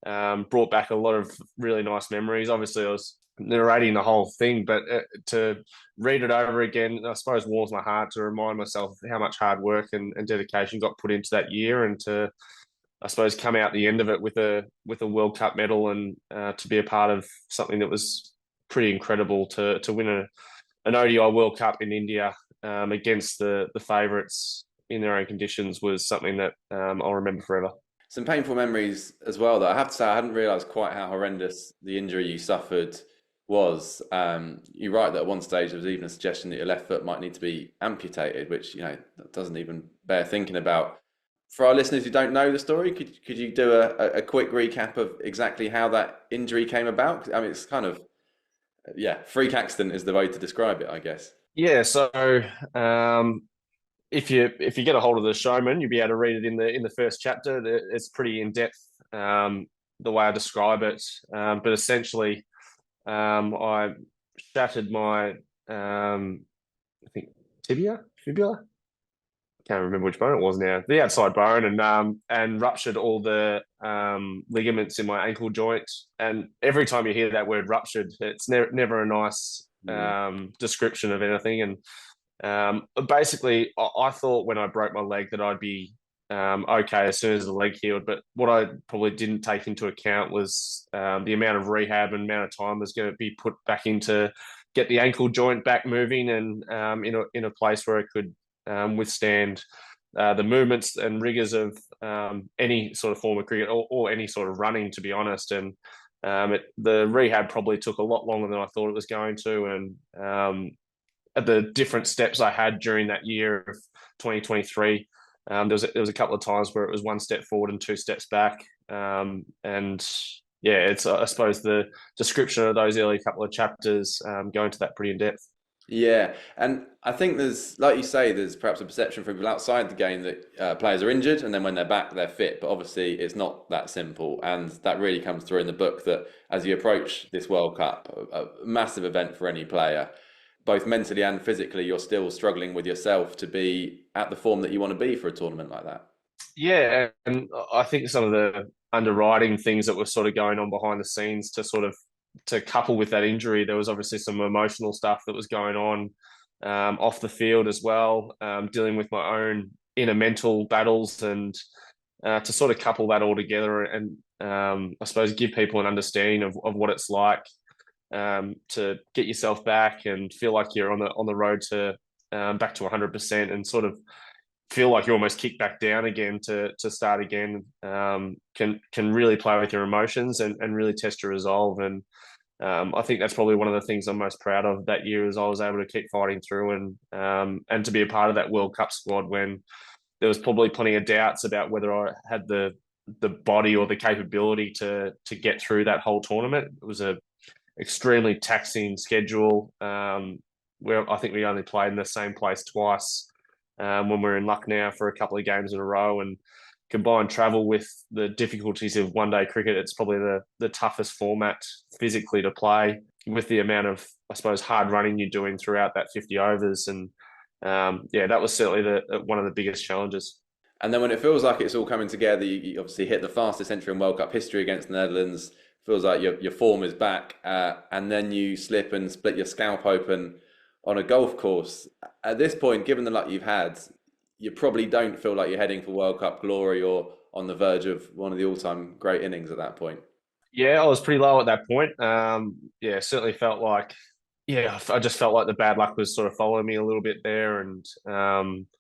brought back a lot of really nice memories. Obviously, I was narrating the whole thing, but to read it over again, I suppose, warms my heart to remind myself how much hard work and dedication got put into that year, and to, I suppose, come out the end of it with a World Cup medal, and to be a part of something that was pretty incredible to win an ODI World Cup in India against the favourites in their own conditions was something that I'll remember forever. Some painful memories as well, though. I have to say, I hadn't realised quite how horrendous the injury you suffered was. You're right that at one stage there was even a suggestion that your left foot might need to be amputated, which, that doesn't even bear thinking about. For our listeners who don't know the story, could you do a quick recap of exactly how that injury came about? I mean, it's kind of, freak accident is the way to describe it, I guess. Yeah, so if you get a hold of the Showman, you'll be able to read it in the first chapter. It's pretty in depth, the way I describe it. But essentially, I shattered my I think fibula. Can't remember which bone it was now. The outside bone, and ruptured all the ligaments in my ankle joint. And every time you hear that word ruptured, it's never a nice description of anything. And basically, I thought when I broke my leg that I'd be okay as soon as the leg healed. But what I probably didn't take into account was the amount of rehab and amount of time was going to be put back into get the ankle joint back moving and in a place where it could withstand the movements and rigors of any sort of form of cricket or any sort of running, to be honest. And the rehab probably took a lot longer than I thought it was going to. And at the different steps I had during that year of 2023, there was a couple of times where it was one step forward and two steps back. It's I suppose the description of those early couple of chapters go into that pretty in depth. Yeah, and I think there's, like you say, there's perhaps a perception from people outside the game that players are injured and then when they're back, they're fit. But obviously, it's not that simple. And that really comes through in the book that as you approach this World Cup, a massive event for any player, both mentally and physically, you're still struggling with yourself to be at the form that you want to be for a tournament like that. Yeah, and I think some of the underwriting things that were sort of going on behind the scenes to couple with that injury, there was obviously some emotional stuff that was going on off the field as well, dealing with my own inner mental battles, and to sort of couple that all together and I suppose give people an understanding of what it's like to get yourself back and feel like you're on the road to back to 100% and sort of feel like you're almost kicked back down again to start again, can really play with your emotions and really test your resolve. And I think that's probably one of the things I'm most proud of that year, is I was able to keep fighting through and to be a part of that World Cup squad when there was probably plenty of doubts about whether I had the body or the capability to get through that whole tournament. It was a extremely taxing schedule where I think we only played in the same place twice when we're in Lucknow for a couple of games in a row, and combined travel with the difficulties of one-day cricket, it's probably the toughest format physically to play, with the amount of, I suppose, hard running you're doing throughout that 50 overs. And that was certainly one of the biggest challenges. And then when it feels like it's all coming together, you obviously hit the fastest century in World Cup history against the Netherlands, feels like your form is back, and then you slip and split your scalp open on a golf course. At this point, given the luck you've had, you probably don't feel like you're heading for World Cup glory or on the verge of one of the all-time great innings at that point? Yeah, I was pretty low at that point. Certainly felt like, I just felt like the bad luck was sort of following me a little bit there, and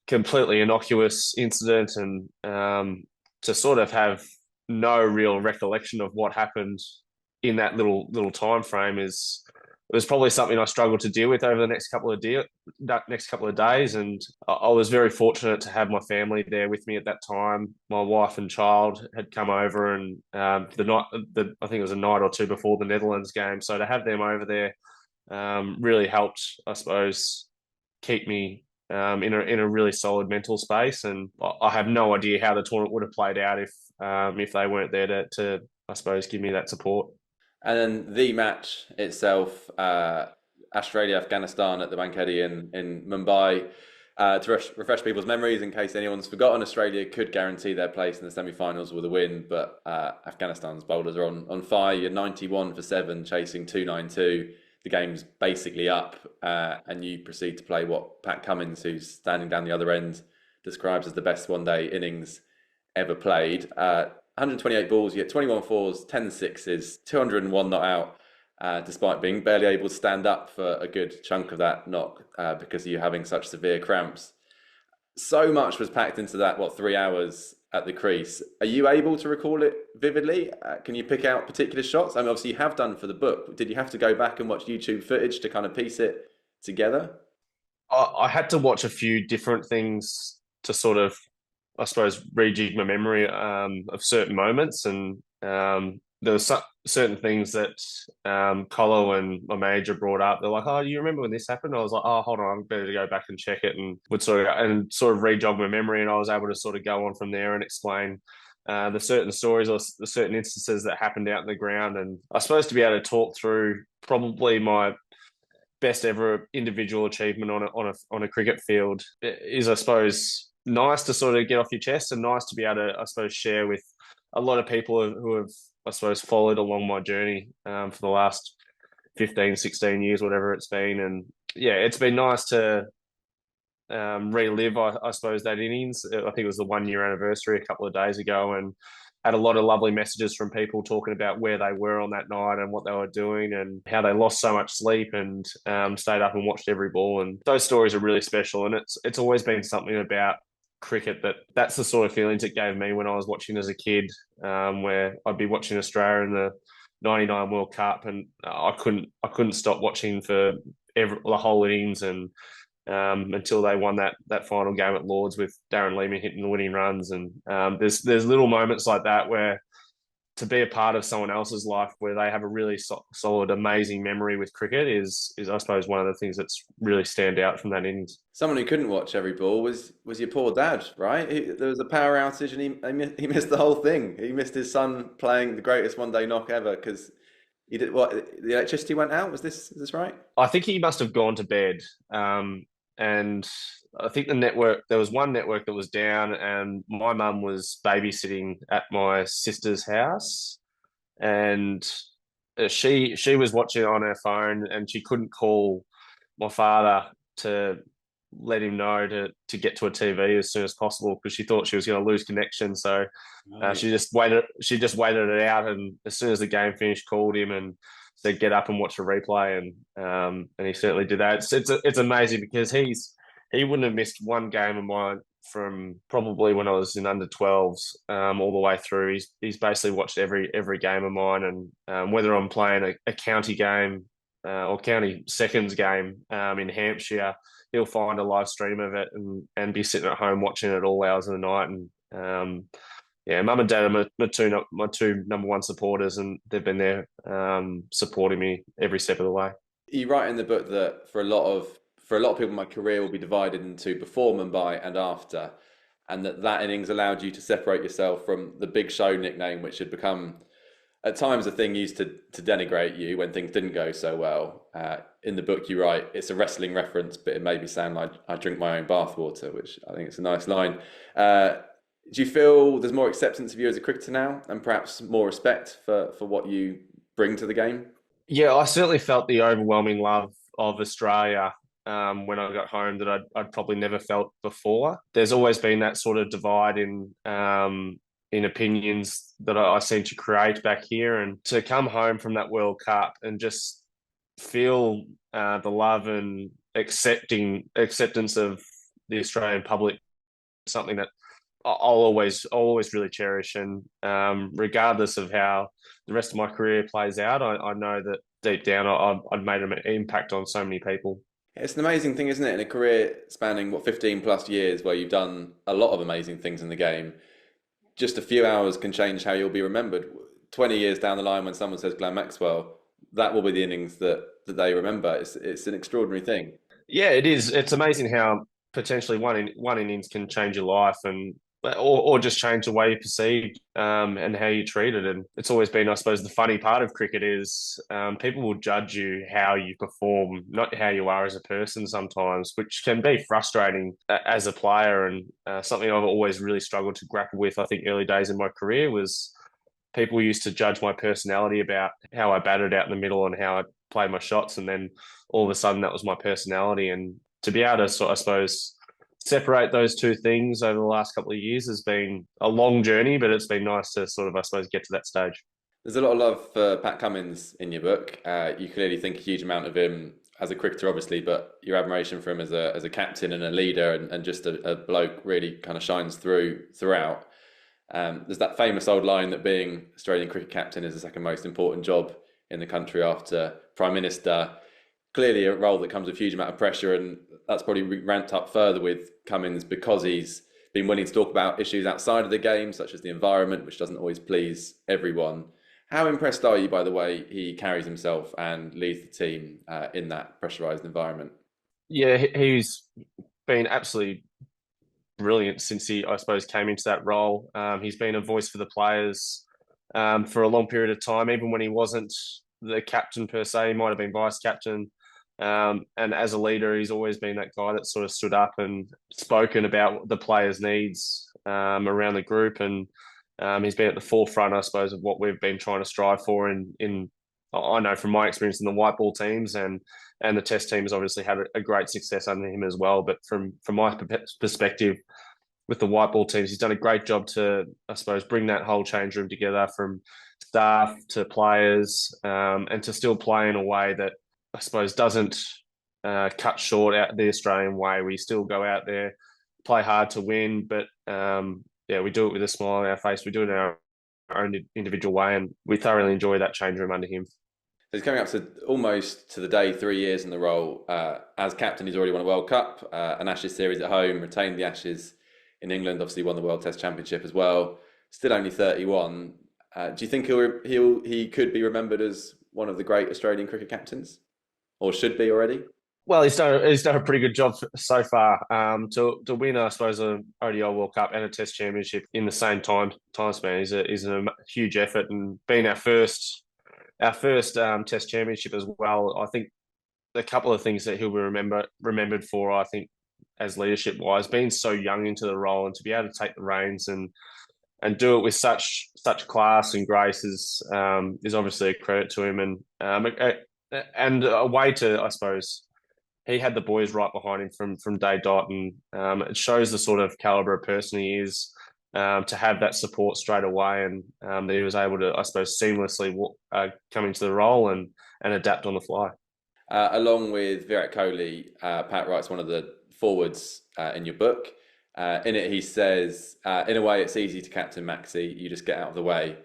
completely innocuous incident, and to sort of have no real recollection of what happened in that little time frame it was probably something I struggled to deal with over the next couple of days. And I was very fortunate to have my family there with me at that time. My wife and child had come over, and I think it was a night or two before the Netherlands game. So to have them over there really helped, I suppose, keep me in a really solid mental space. And I have no idea how the tournament would have played out if they weren't there to I suppose give me that support. And then the match itself, Australia-Afghanistan at the Wankhede in Mumbai. To refresh people's memories, in case anyone's forgotten, Australia could guarantee their place in the semi-finals with a win, but Afghanistan's bowlers are on fire. You're 91 for 7, chasing 292. The game's basically up, and you proceed to play what Pat Cummins, who's standing down the other end, describes as the best one-day innings ever played. 128 balls, you get 21 fours, 10 sixes, 201 not out, despite being barely able to stand up for a good chunk of that knock because of you having such severe cramps. So much was packed into that, 3 hours at the crease. Are you able to recall it vividly? Can you pick out particular shots? I mean, obviously you have done for the book. Did you have to go back and watch YouTube footage to kind of piece it together? I had to watch a few different things to sort of, I suppose, rejig my memory of certain moments, and there were certain things that Colo and my manager brought up. They're like, "Oh, you remember when this happened?" I was like, "Oh, hold on, I'm better to go back and check it," and would sort of re-jog my memory, and I was able to sort of go on from there and explain the certain stories or the certain instances that happened out in the ground, and I suppose to be able to talk through probably my best ever individual achievement on a cricket field is, I suppose, nice to sort of get off your chest, and nice to be able to, I suppose, share with a lot of people who have, I suppose, followed along my journey for the last 15, 16 years, whatever it's been. And yeah, it's been nice to relive, I suppose, that innings. I think it was the 1 year anniversary a couple of days ago, and had a lot of lovely messages from people talking about where they were on that night and what they were doing and how they lost so much sleep and stayed up and watched every ball. And those stories are really special. And it's always been something about cricket that's the sort of feelings it gave me when I was watching as a kid, where I'd be watching Australia in the '99 World Cup, and I couldn't stop watching for the whole innings, and until they won that final game at Lords with Darren Lehman hitting the winning runs. And there's little moments like that where to be a part of someone else's life where they have a really solid, amazing memory with cricket is I suppose one of the things that's really stand out from that innings. Someone who couldn't watch every ball was your poor dad, right? There was a power outage and he missed the whole thing. He missed his son playing the greatest one-day knock ever because he did what? The electricity went out. Is this right? I think he must have gone to bed. And I think there was one network that was down, and my mum was babysitting at my sister's house, and she was watching on her phone, and she couldn't call my father to let him know to get to a TV as soon as possible because she thought she was going to lose connection. So she just waited it out, and as soon as the game finished, called him and said, "Get up and watch a replay," and he certainly did that. It's amazing because he wouldn't have missed one game of mine from probably when I was in under 12s all the way through. He's basically watched every game of mine, and whether I'm playing a county game or county seconds game in Hampshire, he'll find a live stream of it and be sitting at home watching it all hours of the night. And yeah, mum and dad are my two number one supporters, and they've been there supporting me every step of the way. You write in the book that for a lot of people, my career will be divided into before Mumbai and after, and that innings allowed you to separate yourself from the Big Show nickname, which had become at times a thing used to denigrate you when things didn't go so well. In the book, you write, "It's a wrestling reference, but it made me sound like I drink my own bathwater," which I think is a nice line. Do you feel there's more acceptance of you as a cricketer now, and perhaps more respect for what you bring to the game? Yeah, I certainly felt the overwhelming love of Australia when I got home that I'd probably never felt before. There's always been that sort of divide in in opinions that I seem to create back here, and to come home from that World Cup and just feel the love and acceptance of the Australian public, something that I'll always really cherish. And regardless of how the rest of my career plays out, I know that deep down I've made an impact on so many people. It's an amazing thing, isn't it? In a career spanning, 15 plus years, where you've done a lot of amazing things in the game, just a few hours can change how you'll be remembered. 20 years down the line, when someone says Glenn Maxwell, that will be the innings that they remember. It's an extraordinary thing. Yeah, it is. It's amazing how potentially one innings can change your life, and or just change the way you perceive and how you treat it. And it's always been, I suppose, the funny part of cricket is people will judge you how you perform, not how you are as a person sometimes, which can be frustrating as a player. And something I've always really struggled to grapple with, I think, early days in my career was people used to judge my personality about how I batted out in the middle and how I played my shots. And then all of a sudden that was my personality. And to be able to, I suppose, separate those two things over the last couple of years has been a long journey, but it's been nice to sort of, I suppose, get to that stage. There's a lot of love for Pat Cummins in your book. You clearly think a huge amount of him as a cricketer, obviously, but your admiration for him as a captain and a leader and just a bloke really kind of shines throughout. There's that famous old line that being Australian cricket captain is the second most important job in the country after Prime Minister. Clearly a role that comes with a huge amount of pressure, and that's probably ramped up further with Cummins because he's been willing to talk about issues outside of the game, such as the environment, which doesn't always please everyone. How impressed are you by the way he carries himself and leads the team in that pressurised environment? Yeah, he's been absolutely brilliant since he, I suppose, came into that role. He's been a voice for the players for a long period of time, even when he wasn't the captain per se. He might have been vice captain. And as a leader, he's always been that guy that sort of stood up and spoken about the players' needs around the group. And he's been at the forefront, I suppose, of what we've been trying to strive for in I know from my experience in the white ball teams, and the test team has obviously had a great success under him as well. But from my perspective, with the white ball teams, he's done a great job to, I suppose, bring that whole change room together, from staff to players, and to still play in a way that, I suppose, doesn't cut short out the Australian way. We still go out there, play hard to win, but we do it with a smile on our face. We do it in our own individual way, and we thoroughly enjoy that change room under him. So he's coming up to almost to the day, 3 years in the role. As captain, he's already won a World Cup, an Ashes series at home, retained the Ashes in England, obviously won the World Test Championship as well. Still only 31. Do you think he could be remembered as one of the great Australian cricket captains, or should be already? Well, he's done a pretty good job so far. To win, I suppose, an ODI World Cup and a Test Championship in the same time span is a huge effort, and being our first Test Championship as well. I think a couple of things that he'll be remembered for, I think, as leadership wise, being so young into the role and to be able to take the reins and do it with such class and grace is obviously a credit to him, and a way to, I suppose, he had the boys right behind him from day dot, and it shows the sort of caliber of person he is, to have that support straight away, and that he was able to, I suppose, seamlessly come into the role and adapt on the fly. Along with Virat Kohli, Pat writes one of the forwards in your book. In it, he says, in a way, it's easy to captain Maxi. You just get out of the way,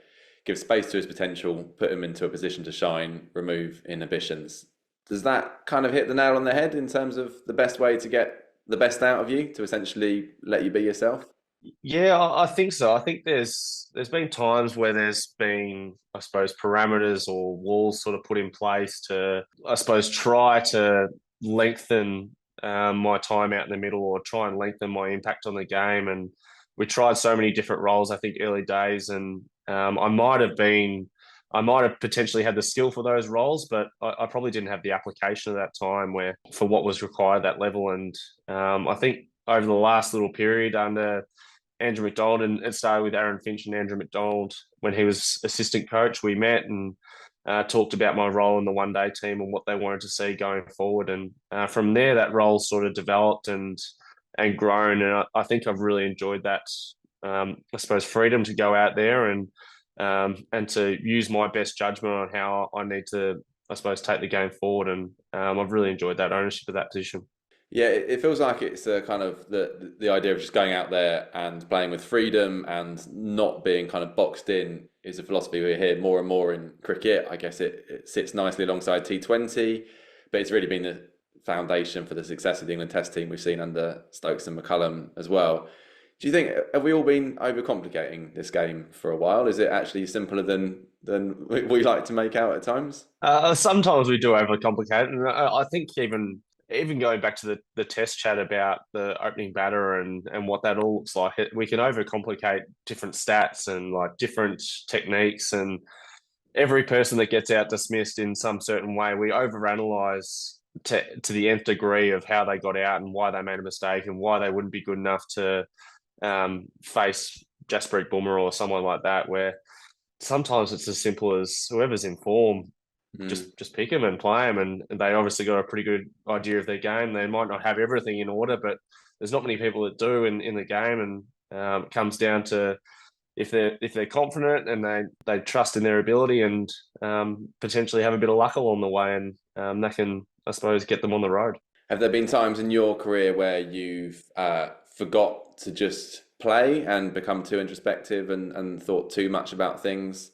give space to his potential, put him into a position to shine, remove inhibitions. Does that kind of hit the nail on the head in terms of the best way to get the best out of you, to essentially let you be yourself? Yeah, I think so. I think there's been times where there's been, I suppose, parameters or walls sort of put in place to, I suppose, try to lengthen my time out in the middle, or try and lengthen my impact on the game. And we tried so many different roles, I think, early days, and I might have potentially had the skill for those roles, but I probably didn't have the application at that time for what was required at that level. And I think over the last little period under Andrew McDonald, and it started with Aaron Finch and Andrew McDonald when he was assistant coach, we met and talked about my role in the one-day team and what they wanted to see going forward. And from there, that role sort of developed and grown. And I think I've really enjoyed that I suppose, freedom to go out there and to use my best judgment on how I need to, I suppose, take the game forward. And I've really enjoyed that ownership of that position. Yeah, it feels like it's a kind of the idea of just going out there and playing with freedom and not being kind of boxed in is a philosophy we hear more and more in cricket. I guess it sits nicely alongside T20, but it's really been the foundation for the success of the England Test team we've seen under Stokes and McCullum as well. Do you think, have we all been overcomplicating this game for a while? Is it actually simpler than we like to make out at times? Sometimes we do overcomplicate, and I think even going back to the test chat about the opening batter and what that all looks like, we can overcomplicate different stats and like different techniques, and every person that gets out dismissed in some certain way, we overanalyze to the nth degree of how they got out and why they made a mistake and why they wouldn't be good enough to face Jasprit Bumrah or someone like that, where sometimes it's as simple as whoever's in form, just pick them and play them, and they obviously got a pretty good idea of their game. They might not have everything in order, but there's not many people that do in the game, and it comes down to if they're confident and they trust in their ability and potentially have a bit of luck along the way, and that can, I suppose, get them on the road. Have there been times in your career where you've forgot to just play and become too introspective and thought too much about things,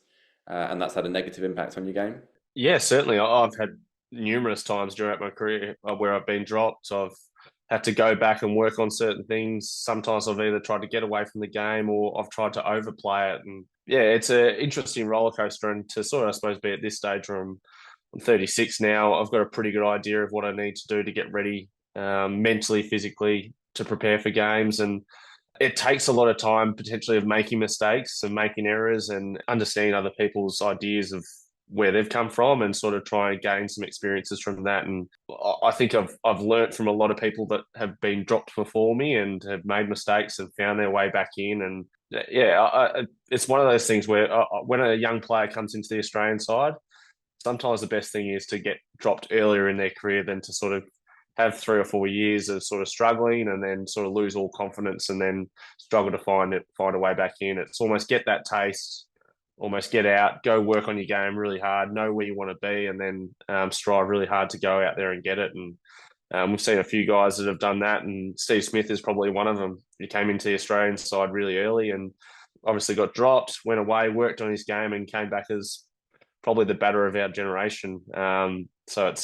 and that's had a negative impact on your game? Yeah, certainly. I've had numerous times throughout my career where I've been dropped. I've had to go back and work on certain things. Sometimes I've either tried to get away from the game or I've tried to overplay it. And yeah, it's an interesting roller coaster. And to sort of, I suppose, be at this stage where I'm 36 now, I've got a pretty good idea of what I need to do to get ready mentally, physically, to prepare for games. And it takes a lot of time potentially of making mistakes and making errors and understanding other people's ideas of where they've come from and sort of try and gain some experiences from that. And I think I've learnt from a lot of people that have been dropped before me and have made mistakes and found their way back in. And yeah, it's one of those things where when a young player comes into the Australian side, sometimes the best thing is to get dropped earlier in their career than to sort of have 3 or 4 years of sort of struggling and then sort of lose all confidence and then struggle to find a way back in. It's almost get that taste, almost get out, go work on your game really hard, know where you want to be, and then strive really hard to go out there and get it. And we've seen a few guys that have done that, and Steve Smith is probably one of them. He came into the Australian side really early and obviously got dropped, went away, worked on his game, and came back as probably the batter of our generation. So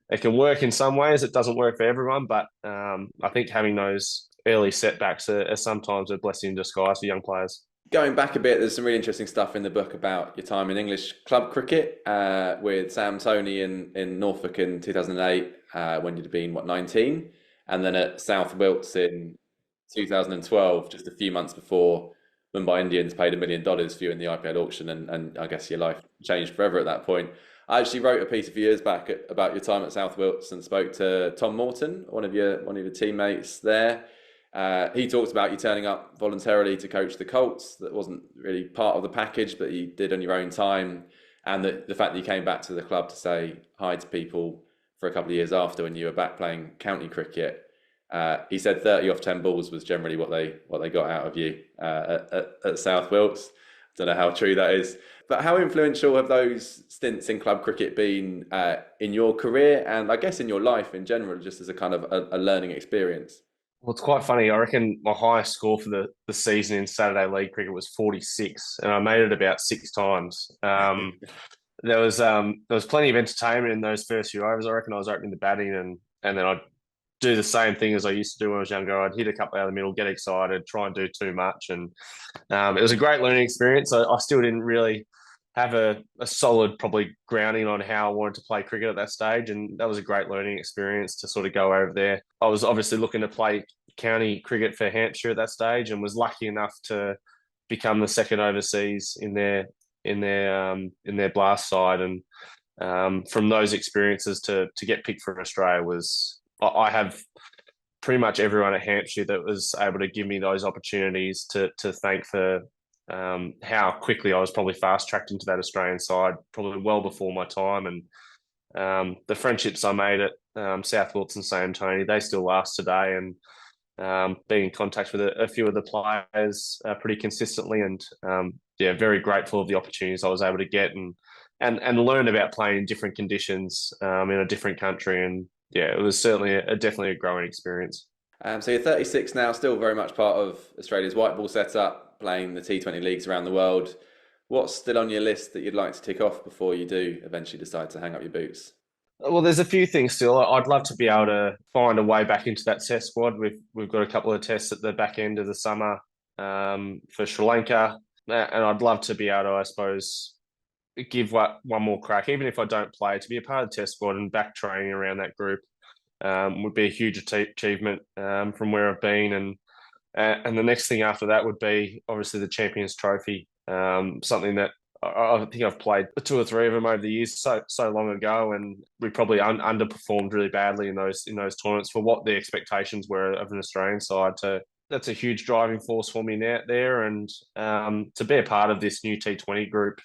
it can work in some ways. It doesn't work for everyone, but I think having those early setbacks are sometimes a blessing in disguise for young players. Going back a bit, there's some really interesting stuff in the book about your time in English club cricket with Sam Toney in Norfolk in 2008 when you'd been, 19? And then at South Wilts in 2012, just a few months before Mumbai Indians paid $1 million for you in the IPL auction, and I guess your life changed forever at that point. I actually wrote a piece a few years back about your time at South Wilts and spoke to Tom Morton, one of your teammates there. He talked about you turning up voluntarily to coach the Colts. That wasn't really part of the package, but you did on your own time. And the fact that you came back to the club to say hi to people for a couple of years after when you were back playing county cricket. He said 30 off 10 balls was generally what they got out of you at South Wilts. Don't know how true that is. But how influential have those stints in club cricket been in your career and I guess in your life in general, just as a kind of a learning experience? Well, it's quite funny. I reckon my highest score for the season in Saturday League cricket was 46, and I made it about 6 times. There was plenty of entertainment in those first few overs. I reckon I was opening the batting, and then I'd do the same thing as I used to do when I was younger. I'd hit a couple out of the middle, get excited, try and do too much, and it was a great learning experience. I still didn't really have a solid probably grounding on how I wanted to play cricket at that stage, and that was a great learning experience to sort of go over there. I was obviously looking to play county cricket for Hampshire at that stage and was lucky enough to become the second overseas in their blast side, and from those experiences to get picked for Australia was, I have pretty much everyone at Hampshire that was able to give me those opportunities to thank for how quickly I was probably fast-tracked into that Australian side, probably well before my time. And the friendships I made at South Wilts and St Antonio, they still last today. And being in contact with a few of the players pretty consistently, and very grateful of the opportunities I was able to get and learn about playing in different conditions in a different country. And it was certainly definitely a growing experience. So you're 36 now, still very much part of Australia's white ball setup, playing the T20 leagues around the world. What's still on your list that you'd like to tick off before you do eventually decide to hang up your boots? Well, there's a few things still. I'd love to be able to find a way back into that test squad. We've got a couple of tests at the back end of the summer for Sri Lanka, and I'd love to be able to, I suppose, give one more crack, even if I don't play, to be a part of the test squad and back training around that group would be a huge achievement from where I've been. And the next thing after that would be obviously the Champions Trophy, something that I think I've played 2 or 3 of them over the years so long ago, and we probably underperformed really badly in those tournaments for what the expectations were of an Australian side. That's a huge driving force for me there, and to be a part of this new T20 group.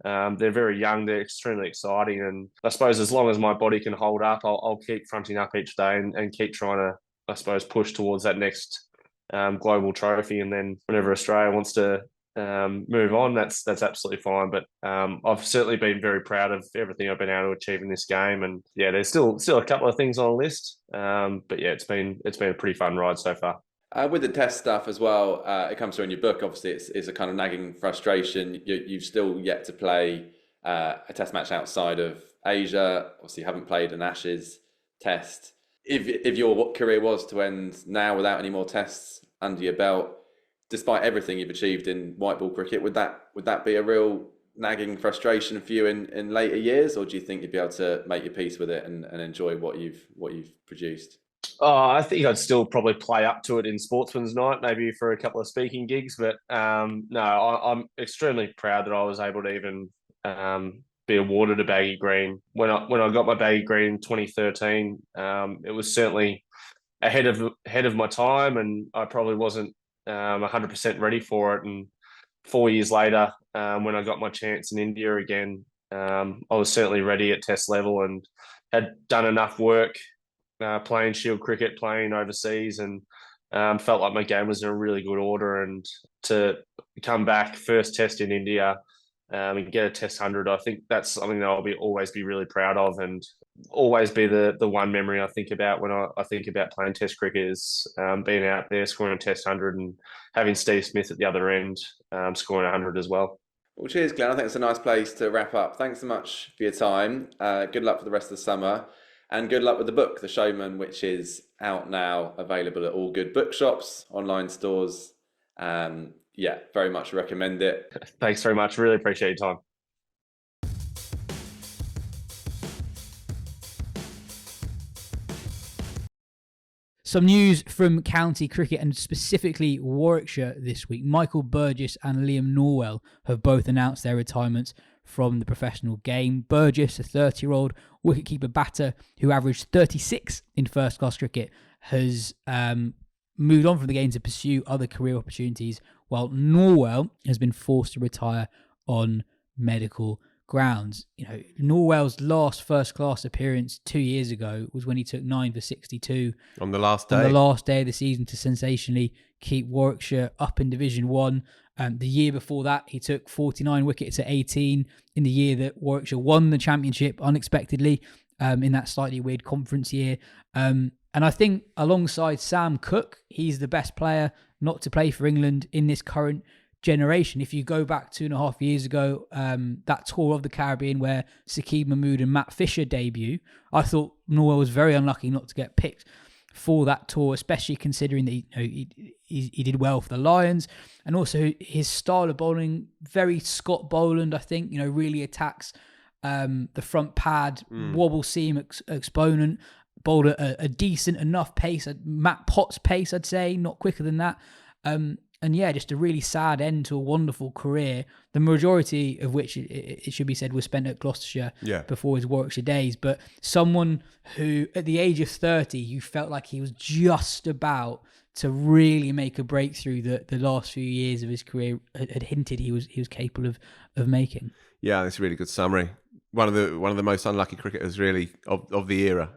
They're very young, they're extremely exciting, and I suppose as long as my body can hold up, I'll keep fronting up each day and keep trying to, I suppose, push towards that next global trophy. And then whenever Australia wants to move on, that's absolutely fine. But I've certainly been very proud of everything I've been able to achieve in this game, and there's still a couple of things on the list. But it's been a pretty fun ride so far. With the test stuff as well, it comes through in your book. Obviously, it's a kind of nagging frustration. You've still yet to play a test match outside of Asia. Obviously, you haven't played an Ashes test. If your career was to end now without any more tests under your belt, despite everything you've achieved in white ball cricket, would that be a real nagging frustration for you in later years, or do you think you'd be able to make your peace with it and enjoy what you've produced? I think I'd still probably play up to it in Sportsman's Night, maybe for a couple of speaking gigs. But no, I'm extremely proud that I was able to even be awarded a baggy green. When I got my baggy green in 2013, it was certainly ahead of my time, and I probably wasn't 100% ready for it. And 4 years later, when I got my chance in India again, I was certainly ready at test level and had done enough work playing Shield cricket, playing overseas, and felt like my game was in a really good order. And to come back first test in India and get a test 100, I think that's something that I'll always be really proud of, and always be the one memory I think about when I think about playing test cricket is being out there scoring a test 100 and having Steve Smith at the other end scoring 100 as well. Well, cheers, Glenn. I think it's a nice place to wrap up. Thanks so much for your time. Good luck for the rest of the summer. And good luck with the book, The Showman, which is out now, available at all good bookshops, online stores. Very much recommend it. Thanks very much. Really appreciate your time. Some news from county cricket and specifically Warwickshire this week. Michael Burgess and Liam Norwell have both announced their retirements from the professional game. Burgess, a 30-year-old wicketkeeper batter who averaged 36 in first-class cricket, has moved on from the game to pursue other career opportunities, while Norwell has been forced to retire on medical grounds. Norwell's last first-class appearance 2 years ago was when he took 9 for 62 on the last day of the season to sensationally keep Warwickshire up in Division 1. The year before that, he took 49 wickets at 18 in the year that Warwickshire won the championship unexpectedly in that slightly weird conference year. And I think alongside Sam Cook, he's the best player not to play for England in this current generation. If you go back 2.5 years ago, that tour of the Caribbean where Saqib Mahmood and Matt Fisher debut, I thought Norwell was very unlucky not to get picked for that tour, especially considering that he did well for the Lions, and also his style of bowling, very Scott Boland, I think, really attacks the front pad, wobble seam exponent, bowled a decent enough pace, Matt Potts pace, I'd say, not quicker than that. And just a really sad end to a wonderful career, the majority of which, it should be said, was spent at Gloucestershire before his Warwickshire days. But someone who, at the age of 30, you felt like he was just about to really make a breakthrough that the last few years of his career had hinted he was capable of making. Yeah, that's a really good summary. One of the most unlucky cricketers, really, of the era.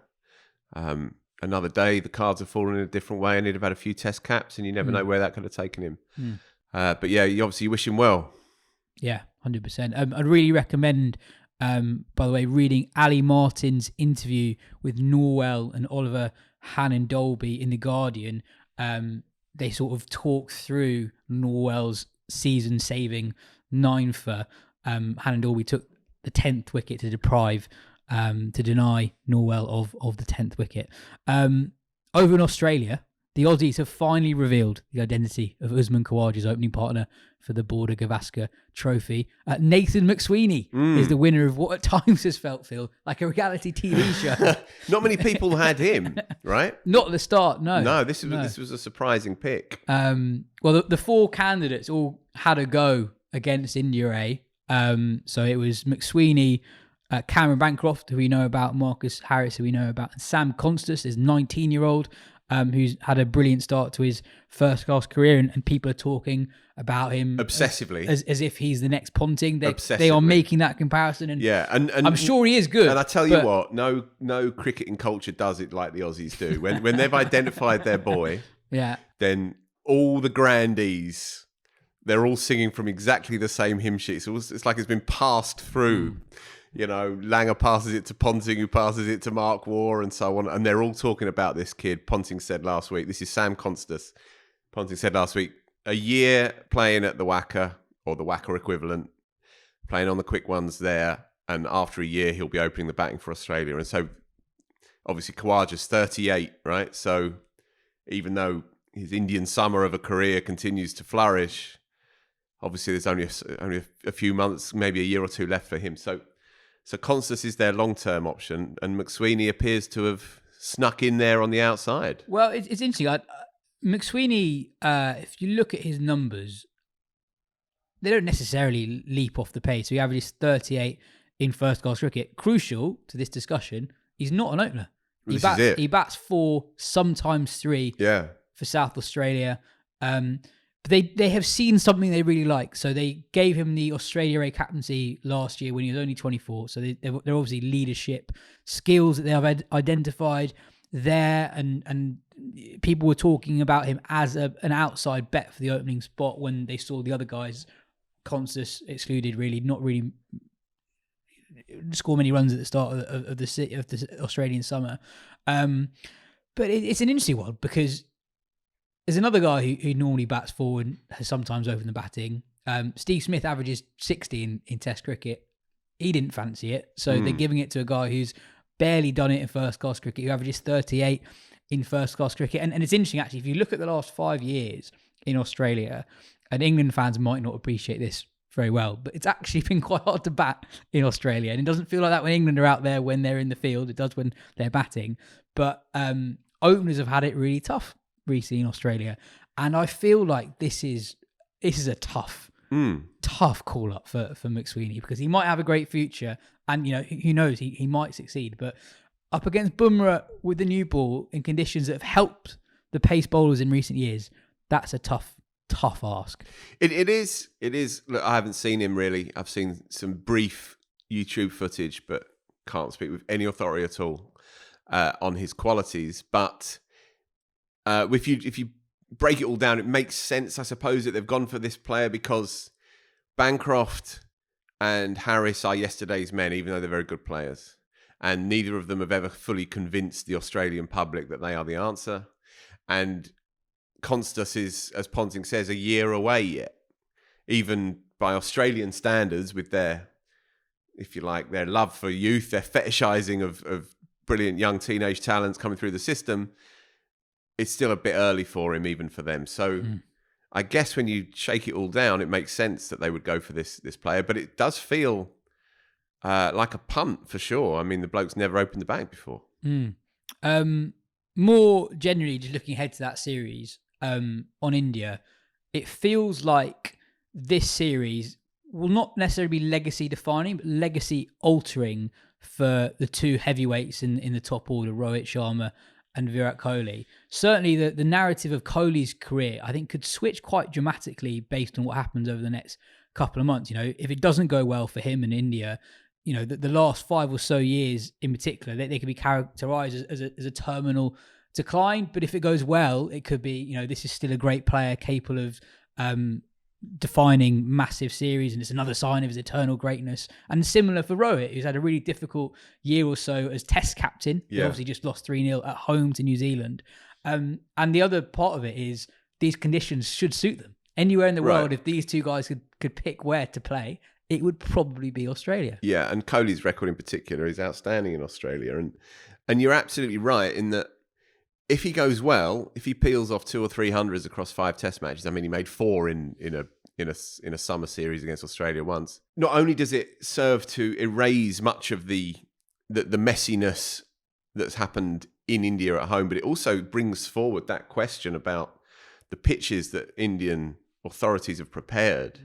another day, the cards have fallen in a different way, and he'd have had a few test caps, and you never know where that could have taken him. But yeah, you obviously wish him well. Yeah, 100%. I'd really recommend, by the way, reading Ali Martin's interview with Norwell and Oliver Hannon-Dolby in The Guardian. They sort of talk through Norwell's season-saving 9-fer. Hannon-Dolby took the 10th wicket to deny Norwell of the 10th wicket. Over in Australia, the Aussies have finally revealed the identity of Usman Khawaja's opening partner for the Border-Gavaskar Trophy. Nathan McSweeney is the winner of what at times has felt, Phil, like a reality TV show. Not many people had him, right? Not at the start, no. No, this was a surprising pick. Well, the four candidates all had a go against India A. So it was McSweeney, Cameron Bancroft, who we know about, Marcus Harris, who we know about, and Sam Constas, his 19-year-old, who's had a brilliant start to his first-class career, and people are talking about him obsessively as if he's the next Ponting. They are making that comparison, and yeah, and I'm sure he is good. And I tell you what, no cricketing culture does it like the Aussies do. When they've identified their boy, yeah, then all the grandees, they're all singing from exactly the same hymn sheet. So it's like it's been passed through. You know, Langer passes it to Ponting, who passes it to Mark Waugh, and so on. And they're all talking about this kid. Ponting said last week, this is Sam Constas. Ponting said last week, a year playing at the WACA, or the WACA equivalent, playing on the quick ones there. And after a year, he'll be opening the batting for Australia. And so, obviously, Khawaja's 38, right? So, even though his Indian summer of a career continues to flourish, obviously, there's only a few months, maybe a year or two left for him. So Constas is their long-term option, and McSweeney appears to have snuck in there on the outside. Well, it's interesting. McSweeney, if you look at his numbers, they don't necessarily leap off the page. So he averages 38 in first-class cricket. Crucial to this discussion, he's not an opener. He bats 4, sometimes 3 for South Australia. But they have seen something they really like. So they gave him the Australia A captaincy last year when he was only 24. So they're obviously leadership skills that they have identified there. And people were talking about him as an outside bet for the opening spot when they saw the other guys, Constas excluded, really not really score many runs at the start of the Australian summer. But it's an interesting one because there's another guy who normally bats forward and has sometimes opened the batting. Steve Smith averages 60 in Test cricket. He didn't fancy it. So they're giving it to a guy who's barely done it in first-class cricket, who averages 38 in first-class cricket. And it's interesting, actually, if you look at the last 5 years in Australia, and England fans might not appreciate this very well, but it's actually been quite hard to bat in Australia. And it doesn't feel like that when England are out there when they're in the field. It does when they're batting. But openers have had it really tough recently in Australia, and I feel like this is a tough call up for McSweeney, because he might have a great future, and who knows, he might succeed, but up against Bumrah with the new ball in conditions that have helped the pace bowlers in recent years, that's a tough ask. It is. Look, I haven't seen him really. I've seen some brief YouTube footage, but can't speak with any authority at all on his qualities, but if you break it all down, it makes sense, I suppose, that they've gone for this player because Bancroft and Harris are yesterday's men, even though they're very good players. And neither of them have ever fully convinced the Australian public that they are the answer. And Constas is, as Ponting says, a year away yet. Even by Australian standards, with their, if you like, their love for youth, their fetishizing of brilliant young teenage talents coming through the system, it's still a bit early for him, even for them. So I guess when you shake it all down, it makes sense that they would go for this player. But it does feel like a punt for sure. I mean, the bloke's never opened the bag before. More generally, just looking ahead to that series on India, it feels like this series will not necessarily be legacy defining, but legacy altering for the two heavyweights in the top order, Rohit Sharma and Virat Kohli. Certainly the narrative of Kohli's career, I think, could switch quite dramatically based on what happens over the next couple of months. If it doesn't go well for him in India, the last 5 or so years in particular, they could be characterised as a terminal decline. But if it goes well, it could be, this is still a great player capable of defining massive series, and it's another sign of his eternal greatness. And similar for Rohit, who's had a really difficult year or so as Test captain. He obviously just lost 3-0 at home to New Zealand. And the other part of it is these conditions should suit them. Anywhere in the world, if these two guys could pick where to play, it would probably be Australia. Yeah, and Kohli's record in particular is outstanding in Australia. And you're absolutely right in that if he goes well, if he peels off 200 or 300s across 5 Test matches, I mean, he made 4 in a summer series against Australia once. Not only does it serve to erase much of the messiness that's happened in India at home, but it also brings forward that question about the pitches that Indian authorities have prepared.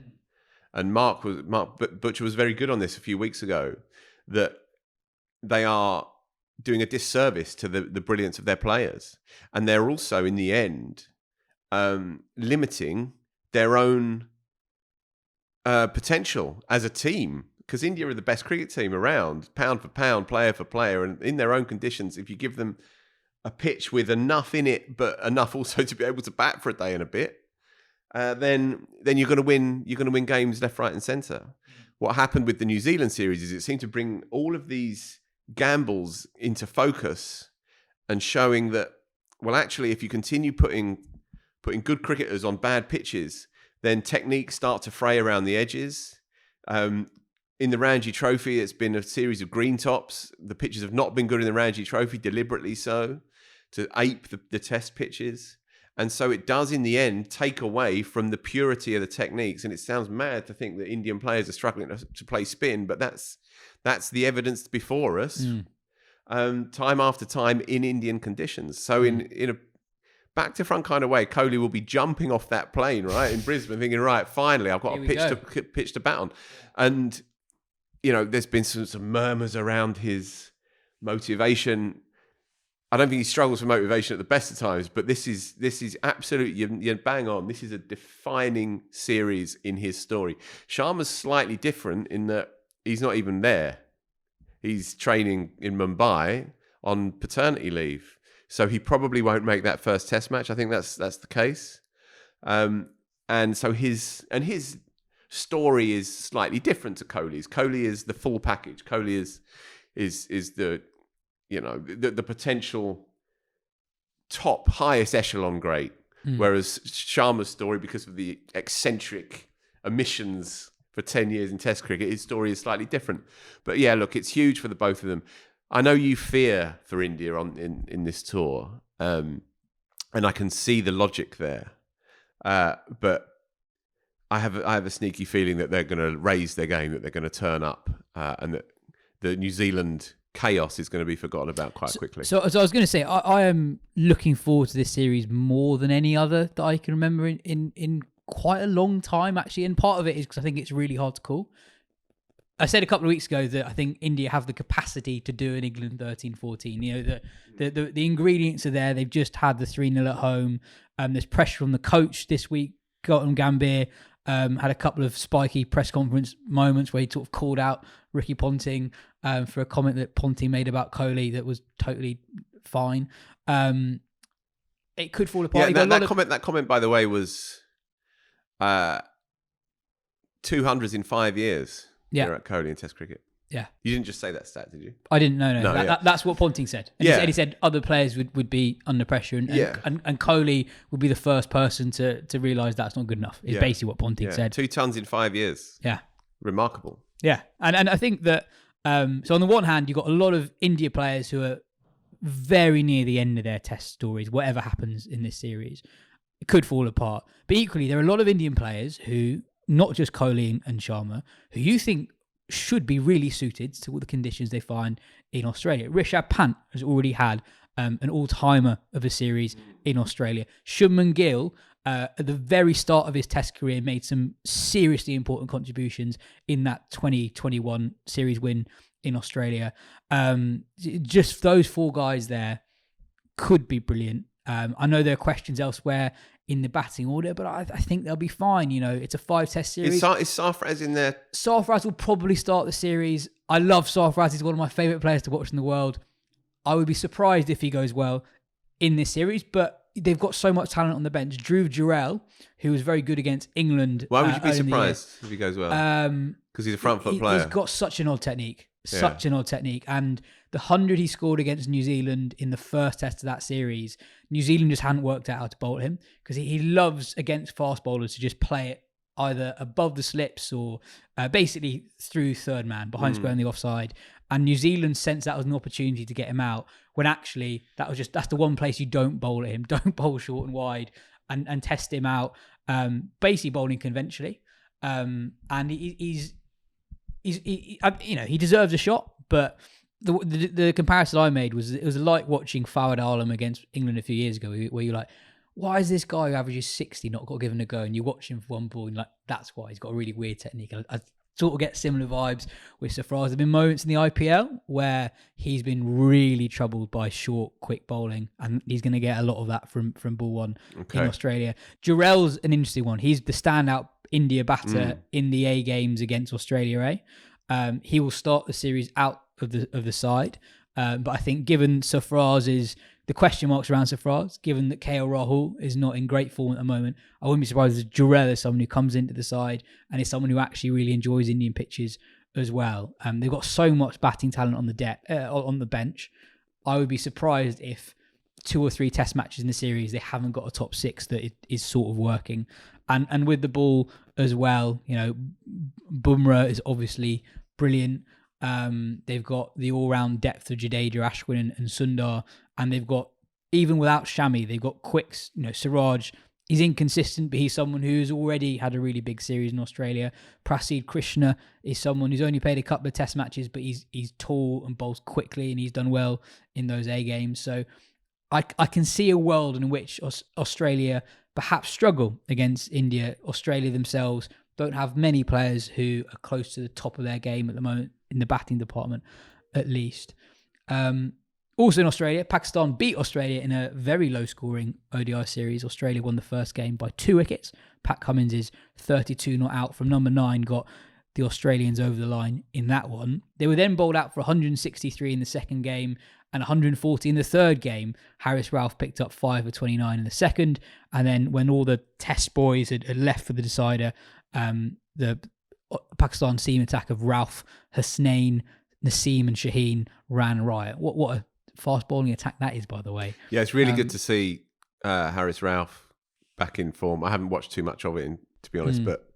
And Mark Butcher was very good on this a few weeks ago, that they are doing a disservice to the brilliance of their players. And they're also, in the end, limiting their own potential as a team. Because India are the best cricket team around, pound for pound, player for player. And in their own conditions, if you give them a pitch with enough in it, but enough also to be able to bat for a day and a bit, then you're going to win. You're going to win games left, right, and centre. What happened with the New Zealand series is it seemed to bring all of these gambles into focus and showing that, well, actually, if you continue putting good cricketers on bad pitches, then techniques start to fray around the edges. In the Ranji Trophy, it's been a series of green tops. The pitches have not been good in the Ranji Trophy, deliberately so, to ape the Test pitches. And so it does, in the end, take away from the purity of the techniques. And it sounds mad to think that Indian players are struggling to play spin, but that's the evidence before us, time after time in Indian conditions. So in a back to front kind of way, Kohli will be jumping off that plane, right, in Brisbane, thinking, right, finally, I've got a pitch to bat on. And, there's been some murmurs around his motivation. I don't think he struggles for motivation at the best of times, but this is absolutely, you're bang on. This is a defining series in his story. Sharma's slightly different in that he's not even there. He's training in Mumbai on paternity leave, so he probably won't make that first Test match. I think that's the case, and so his story is slightly different to Kohli's. Kohli is the full package. Kohli is the the potential top highest echelon great, whereas Sharma's story, because of the eccentric omissions for 10 years in Test cricket, his story is slightly different. But yeah, look, it's huge for the both of them. I know you fear for India in this tour, and I can see the logic there. But I have a sneaky feeling that they're going to raise their game, that they're going to turn up, and that the New Zealand chaos is going to be forgotten about quite quickly. So I was going to say, I am looking forward to this series more than any other that I can remember in quite a long time, actually. And part of it is because I think it's really hard to call. I said a couple of weeks ago that I think India have the capacity to do an England 13-14. The ingredients are there. They've just had the 3-0 at home. There's pressure on the coach this week. Gautam Gambhir had a couple of spiky press conference moments where he sort of called out Ricky Ponting for a comment that Ponting made about Kohli that was totally fine. It could fall apart. Yeah, that comment, by the way, was 200s in 5 years. Here at Kohli in Test cricket. Yeah. You didn't just say that stat, did you? I didn't. No. That's what Ponting said. And he said other players would be under pressure, and Kohli would be the first person to realise that's not good enough. Is basically what Ponting said. 2 tons in 5 years. Yeah. Remarkable. Yeah. And I think that, so on the one hand, you've got a lot of India players who are very near the end of their Test stories. Whatever happens in this series, it could fall apart. But equally, there are a lot of Indian players who, not just Kohli and Sharma, who you think should be really suited to all the conditions they find in Australia. Rishabh Pant has already had an all-timer of a series in Australia. Shubman Gill, at the very start of his Test career, made some seriously important contributions in that 2021 series win in Australia. Just those 4 guys there could be brilliant. I know there are questions elsewhere in the batting order, but I think they'll be fine. You know, it's a 5-test series. Is Sarfraz in there? Sarfraz will probably start the series. I love Sarfraz. He's one of my favourite players to watch in the world. I would be surprised if he goes well in this series, but they've got so much talent on the bench. Dhruv Jurel, who was very good against England. Why would you be surprised if he goes well? Because he's a front foot player. He's got such an odd technique. And the 100 he scored against New Zealand in the first test of that series, New Zealand just hadn't worked out how to bowl him, because he loves against fast bowlers to just play it either above the slips or basically through third man, behind square on the offside. And New Zealand sensed that was an opportunity to get him out, when actually that's the one place you don't bowl at him. Don't bowl short and wide and test him out, basically bowling conventionally. And he deserves a shot, but the comparison I made was, it was like watching Fawad Alam against England a few years ago, where you're like, why is this guy who averages 60 not got given a go? And you watch him for one ball and you're like, that's why he's got a really weird technique. I sort of get similar vibes with Sarfraz. There have been moments in the IPL where he's been really troubled by short, quick bowling, and he's going to get a lot of that from ball one in Australia. Jurel's an interesting one. He's the standout India batter in the A games against Australia A. He will start the series out of the side, but I think given the question marks around Sarfraz, given that KL Rahul is not in great form at the moment, I wouldn't be surprised if Jurel is someone who comes into the side and is someone who actually really enjoys Indian pitches as well. They've got so much batting talent on the bench. I would be surprised if 2 or 3 test matches in the series they haven't got a top 6 that is sort of working. And with the ball as well, you know, Bumrah is obviously brilliant. They've got the all-round depth of Jadeja, Ashwin and Sundar, and they've got, even without Shami, they've got quicks. You know, Siraj, he's inconsistent, but he's someone who's already had a really big series in Australia. Prasidh Krishna is someone who's only played a couple of test matches, but he's tall and bowls quickly, and he's done well in those A games. So I can see a world in which Australia perhaps struggle against India. Australia themselves don't have many players who are close to the top of their game at the moment, in the batting department at least. Also in Australia, Pakistan beat Australia in a very low-scoring ODI series. Australia won the first game by 2 wickets. Pat Cummins' 32 not out from number 9 got the Australians over the line in that one. They were then bowled out for 163 in the second game and 140 in the third game. Haris Rauf picked up 5 for 29 in the second. And then when all the test boys had left for the decider, the Pakistan seam attack of Rauf, Hasnain, Naseem and Shaheen ran riot. What a fast bowling attack that is, by the way. Yeah, it's really good to see Haris Rauf back in form. I haven't watched too much of it, to be honest, but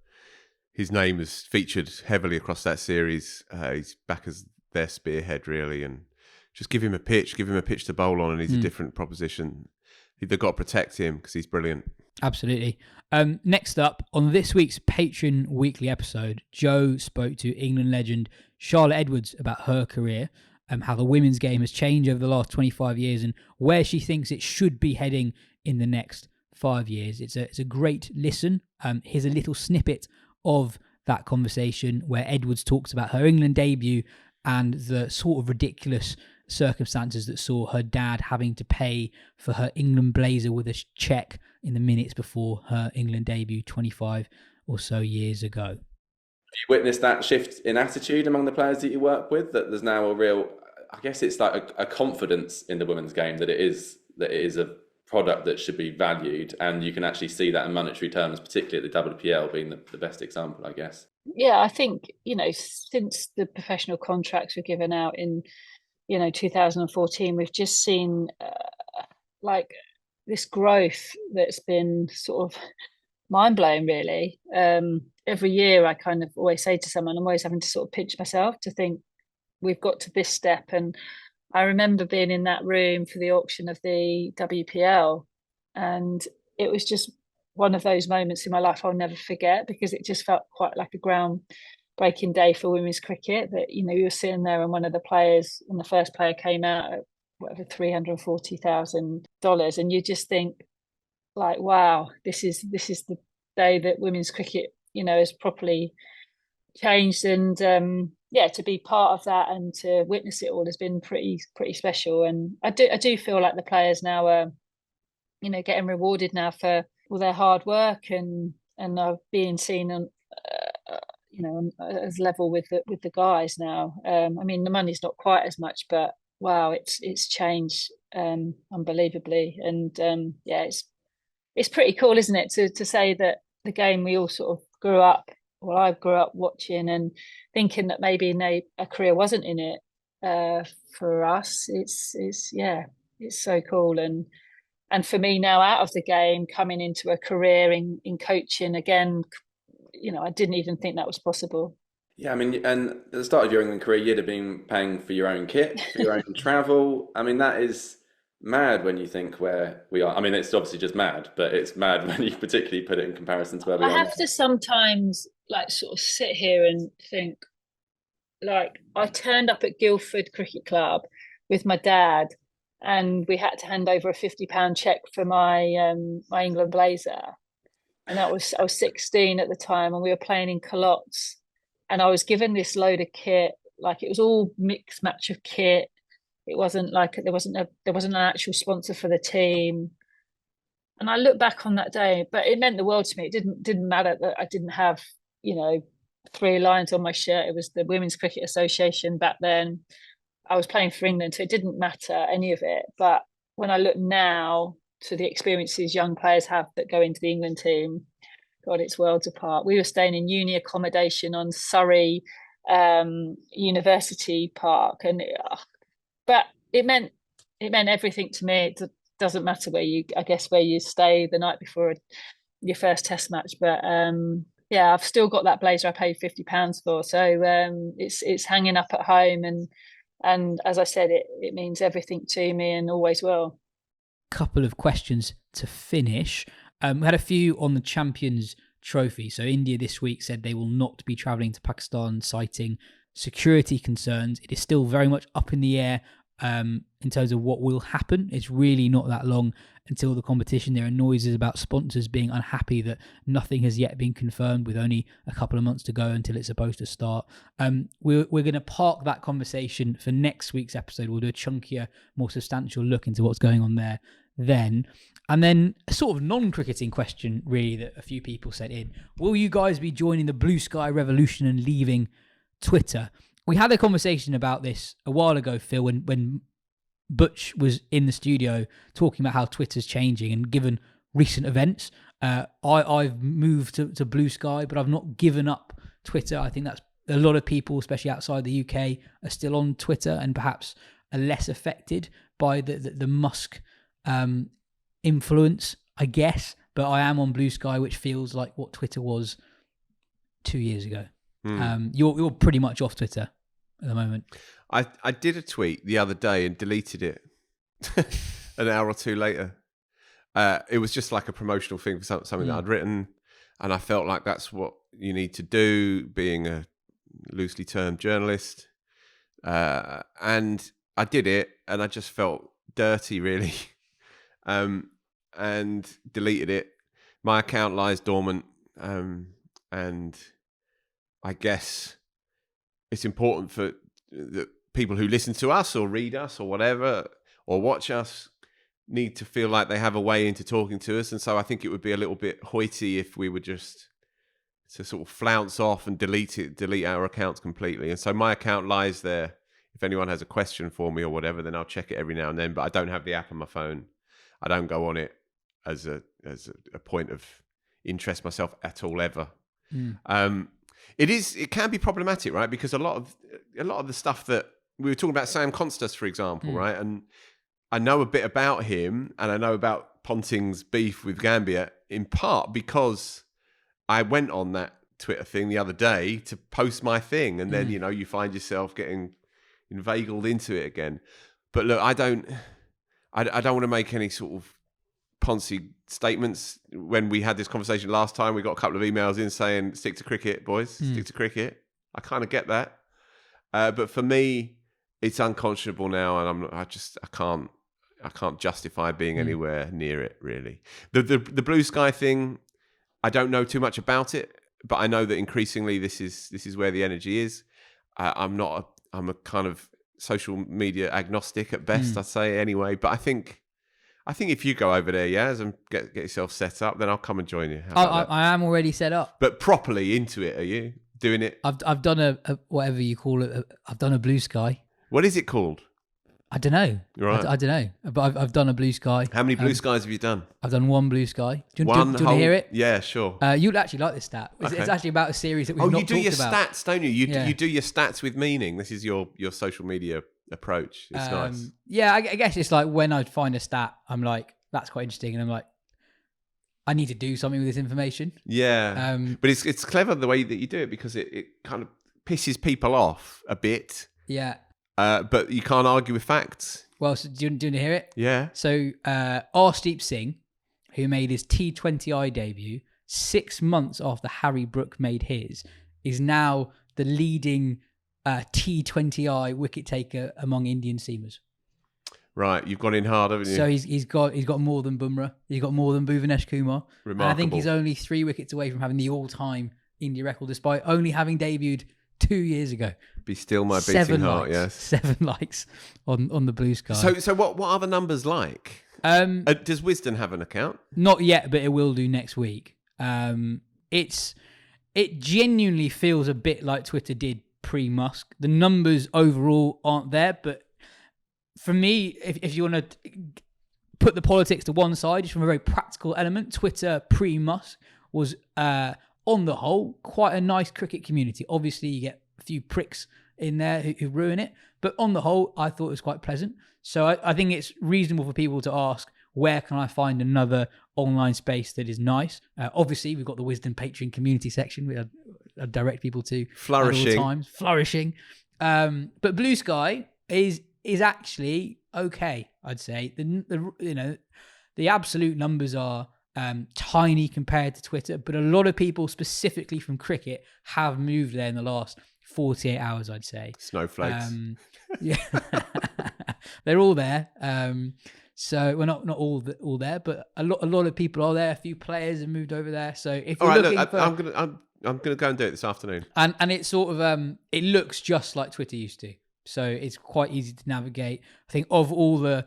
his name was featured heavily across that series. He's back as their spearhead, really, and just give him a pitch to bowl on, and he's a different proposition. They've got to protect him because he's brilliant. Absolutely. Next up, on this week's Patreon weekly episode, Jo spoke to England legend Charlotte Edwards about her career, how the women's game has changed over the last 25 years and where she thinks it should be heading in the next 5 years. It's a great listen. Here's a little snippet of that conversation where Edwards talks about her England debut and the sort of ridiculous circumstances that saw her dad having to pay for her England blazer with a cheque in the minutes before her England debut 25 or so years ago. Have you witnessed that shift in attitude among the players that you work with, that there's now a real, I guess it's like a confidence in the women's game that it is a product that should be valued, and you can actually see that in monetary terms, particularly at the WPL being the best example, I guess. Yeah, I think, since the professional contracts were given out in 2014, we've just seen this growth that's been sort of mind-blowing, really. Every year I kind of always say to someone, I'm always having to sort of pinch myself to think we've got to this step. And I remember being in that room for the auction of the WPL, and it was just one of those moments in my life I'll never forget, because it just felt quite like a ground-breaking day for women's cricket, that, you were sitting there and one of the players, and the first player came out at whatever, $340,000, and you just think, like, wow, this is the day that women's cricket, has properly changed. And to be part of that and to witness it all has been pretty special. And I do feel like the players now are, getting rewarded now for all their hard work and I've been seen on as level with the guys now. I mean, the money's not quite as much, but wow, it's changed unbelievably, and it's pretty cool, isn't it, to say that the game we all sort of grew up. Well, I grew up watching and thinking that maybe a career wasn't in it for us. It's so cool, and for me now out of the game, coming into a career in coaching again, I didn't even think that was possible. Yeah, I mean, and at the start of your England career, you'd have been paying for your own kit, for your own travel. I mean, that is mad when you think where we are. I mean, it's obviously just mad, but it's mad when you particularly put it in comparison to where we are. I have to sometimes sort of sit here and think, I turned up at Guildford Cricket Club with my dad, and we had to hand over a £50 cheque for my my England blazer, and I was 16 at the time, and we were playing in culottes, and I was given this load of kit, it was all mixed match of kit. It wasn't there wasn't an actual sponsor for the team. And I look back on that day, but it meant the world to me. It didn't matter that I didn't have, 3 lines on my shirt. It was the Women's Cricket Association back then. I was playing for England, so it didn't matter any of it. But when I look now to the experiences young players have that go into the England team, God, it's worlds apart. We were staying in uni accommodation on Surrey University Park, but it meant everything to me. It doesn't matter where you stay the night before your first test match, but I've still got that blazer I paid £50 for, so it's hanging up at home, and as I said, it means everything to me and always will. Couple of questions to finish. We had a few on the Champions Trophy. So India this week said they will not be travelling to Pakistan, citing security concerns. It is still very much up in the air in terms of what will happen. It's really not that long until the competition. There are noises about sponsors being unhappy that nothing has yet been confirmed, with only a couple of months to go until it's supposed to start. We're going to park that conversation for next week's episode. We'll do a chunkier, more substantial look into what's going on there then. And then a sort of non-cricketing question, really, that a few people sent in. Will you guys be joining the blue sky revolution and leaving Twitter? We had a conversation about this a while ago, Phil, when Butch was in the studio talking about how Twitter's changing, and given recent events, I've moved to blue sky, but I've not given up Twitter. I think that's a lot of people, especially outside the UK, are still on Twitter and perhaps are less affected by the Musk influence, I guess. But I am on blue sky, which feels like what Twitter was 2 years ago. You're pretty much off Twitter at the moment. I did a tweet the other day and deleted it an hour or two later. It was just like a promotional thing for something that I'd written, and I felt like that's what you need to do, being a loosely termed journalist. And I did it, and I just felt dirty, really, and deleted it. My account lies dormant, and I guess it's important for the people who listen to us or read us or whatever, or watch us, need to feel like they have a way into talking to us. And so I think it would be a little bit hoity if we were just to sort of flounce off and delete our accounts completely. And so my account lies there. If anyone has a question for me or whatever, then I'll check it every now and then. But I don't have the app on my phone. I don't go on it as a point of interest myself at all ever. It can be problematic, right? Because a lot of the stuff that we were talking about, Sam Constas, for example, right? And I know a bit about him, and I know about Ponting's beef with Gambia in part because I went on that Twitter thing the other day to post my thing, and then you find yourself getting inveigled into it again. But look, I don't want to make any sort of poncy statements. When we had this conversation last time, we got a couple of emails in saying, stick to cricket, boys, stick to cricket. I kind of get that. But for me, it's unconscionable now, and I can't justify being anywhere near it, really. The blue sky thing, I don't know too much about it, but I know that increasingly this is where the energy is. I'm a kind of social media agnostic at best, I'd say anyway. But I think I think if you go over there, Yaz, and get yourself set up, then I'll come and join you. How about that? I am already set up. But properly into it, are you doing it? I've done a whatever you call it. I've done a Blue Sky. What is it called? I don't know. Right. I don't know. But I've done a Blue Sky. How many Blue Skies have you done? I've done one Blue Sky. Do you want to hear it? Yeah, sure. You'd actually like this stat. It's actually about a series that we've not talked about. Oh, you do your stats, don't you? You do your stats with meaning. This is your social media approach. It's nice. Yeah, I guess it's like when I find a stat, I'm like, that's quite interesting. And I'm like, I need to do something with this information. Yeah. But it's clever the way that you do it because it kind of pisses people off a bit. Yeah. But you can't argue with facts. Well, so do you want to hear it? Yeah. So Arshdeep Singh, who made his T20I debut 6 months after Harry Brook made his, is now the leading T20I wicket taker among Indian seamers. Right, you've gone in hard, haven't you? So he's got more than Bumrah. He's got more than Bhuvanesh Kumar. Remarkable. And I think he's only 3 wickets away from having the all-time India record, despite only having debuted 2 years ago. Be still my beating heart, yes. 7 likes on the Blue Sky. So what are the numbers like? Does Wisden have an account? Not yet, but it will do next week. It genuinely feels a bit like Twitter did pre-Musk. The numbers overall aren't there, but for me, if you want to put the politics to one side, just from a very practical element, Twitter pre-Musk was, on the whole, quite a nice cricket community. Obviously, you get a few pricks in there who ruin it, but on the whole, I thought it was quite pleasant. So I think it's reasonable for people to ask, where can I find another online space that is nice? Obviously, we've got the Wisden Patreon community section. We direct people to flourishing. At all times. Flourishing. But Blue Sky is actually okay, I'd say. The absolute numbers are tiny compared to Twitter, but a lot of people, specifically from cricket, have moved there in the last 48 hours, I'd say. Snowflakes. Yeah, they're all there. So we're not all there, but a lot of people are there. A few players have moved over there. So if you're looking for, I'm gonna go and do it this afternoon. And it's sort of it looks just like Twitter used to, so it's quite easy to navigate. I think of all the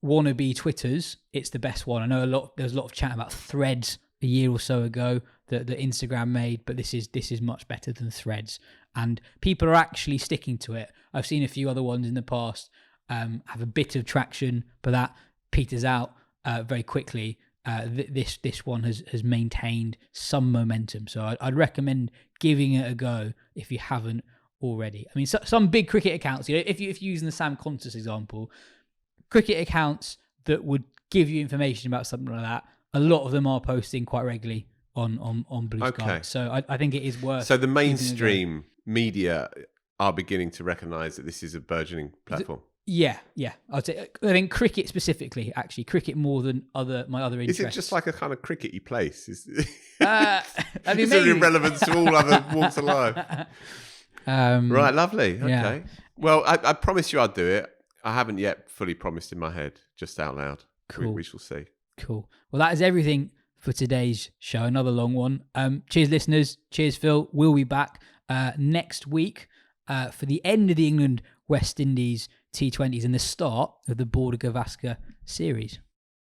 wannabe Twitters, it's the best one. I know there's a lot of chat about Threads a year or so ago that Instagram made, but this is much better than Threads, and people are actually sticking to it. I've seen a few other ones in the past have a bit of traction, but that peters out very quickly. This one has maintained some momentum, so I'd recommend giving it a go if you haven't already. I mean, some big cricket accounts, if you're using the Sam Qantas example, cricket accounts that would give you information about something like that, a lot of them are posting quite regularly on Blue Sky. So I think it is worth. So the mainstream media are beginning to recognise that this is a burgeoning platform. Yeah. I'd say. I think cricket specifically, actually, cricket more than my other interests. Is it just like a kind of crickety place? Is maybe. irrelevant to all other walks of life? Right, lovely. Okay. Yeah. Well, I promised you I'd do it. I haven't yet fully promised in my head, just out loud. Cool. We shall see. Cool. Well, that is everything for today's show. Another long one. Cheers, listeners. Cheers, Phil. We'll be back next week for the end of the England West Indies T20s and the start of the Border-Gavaskar series.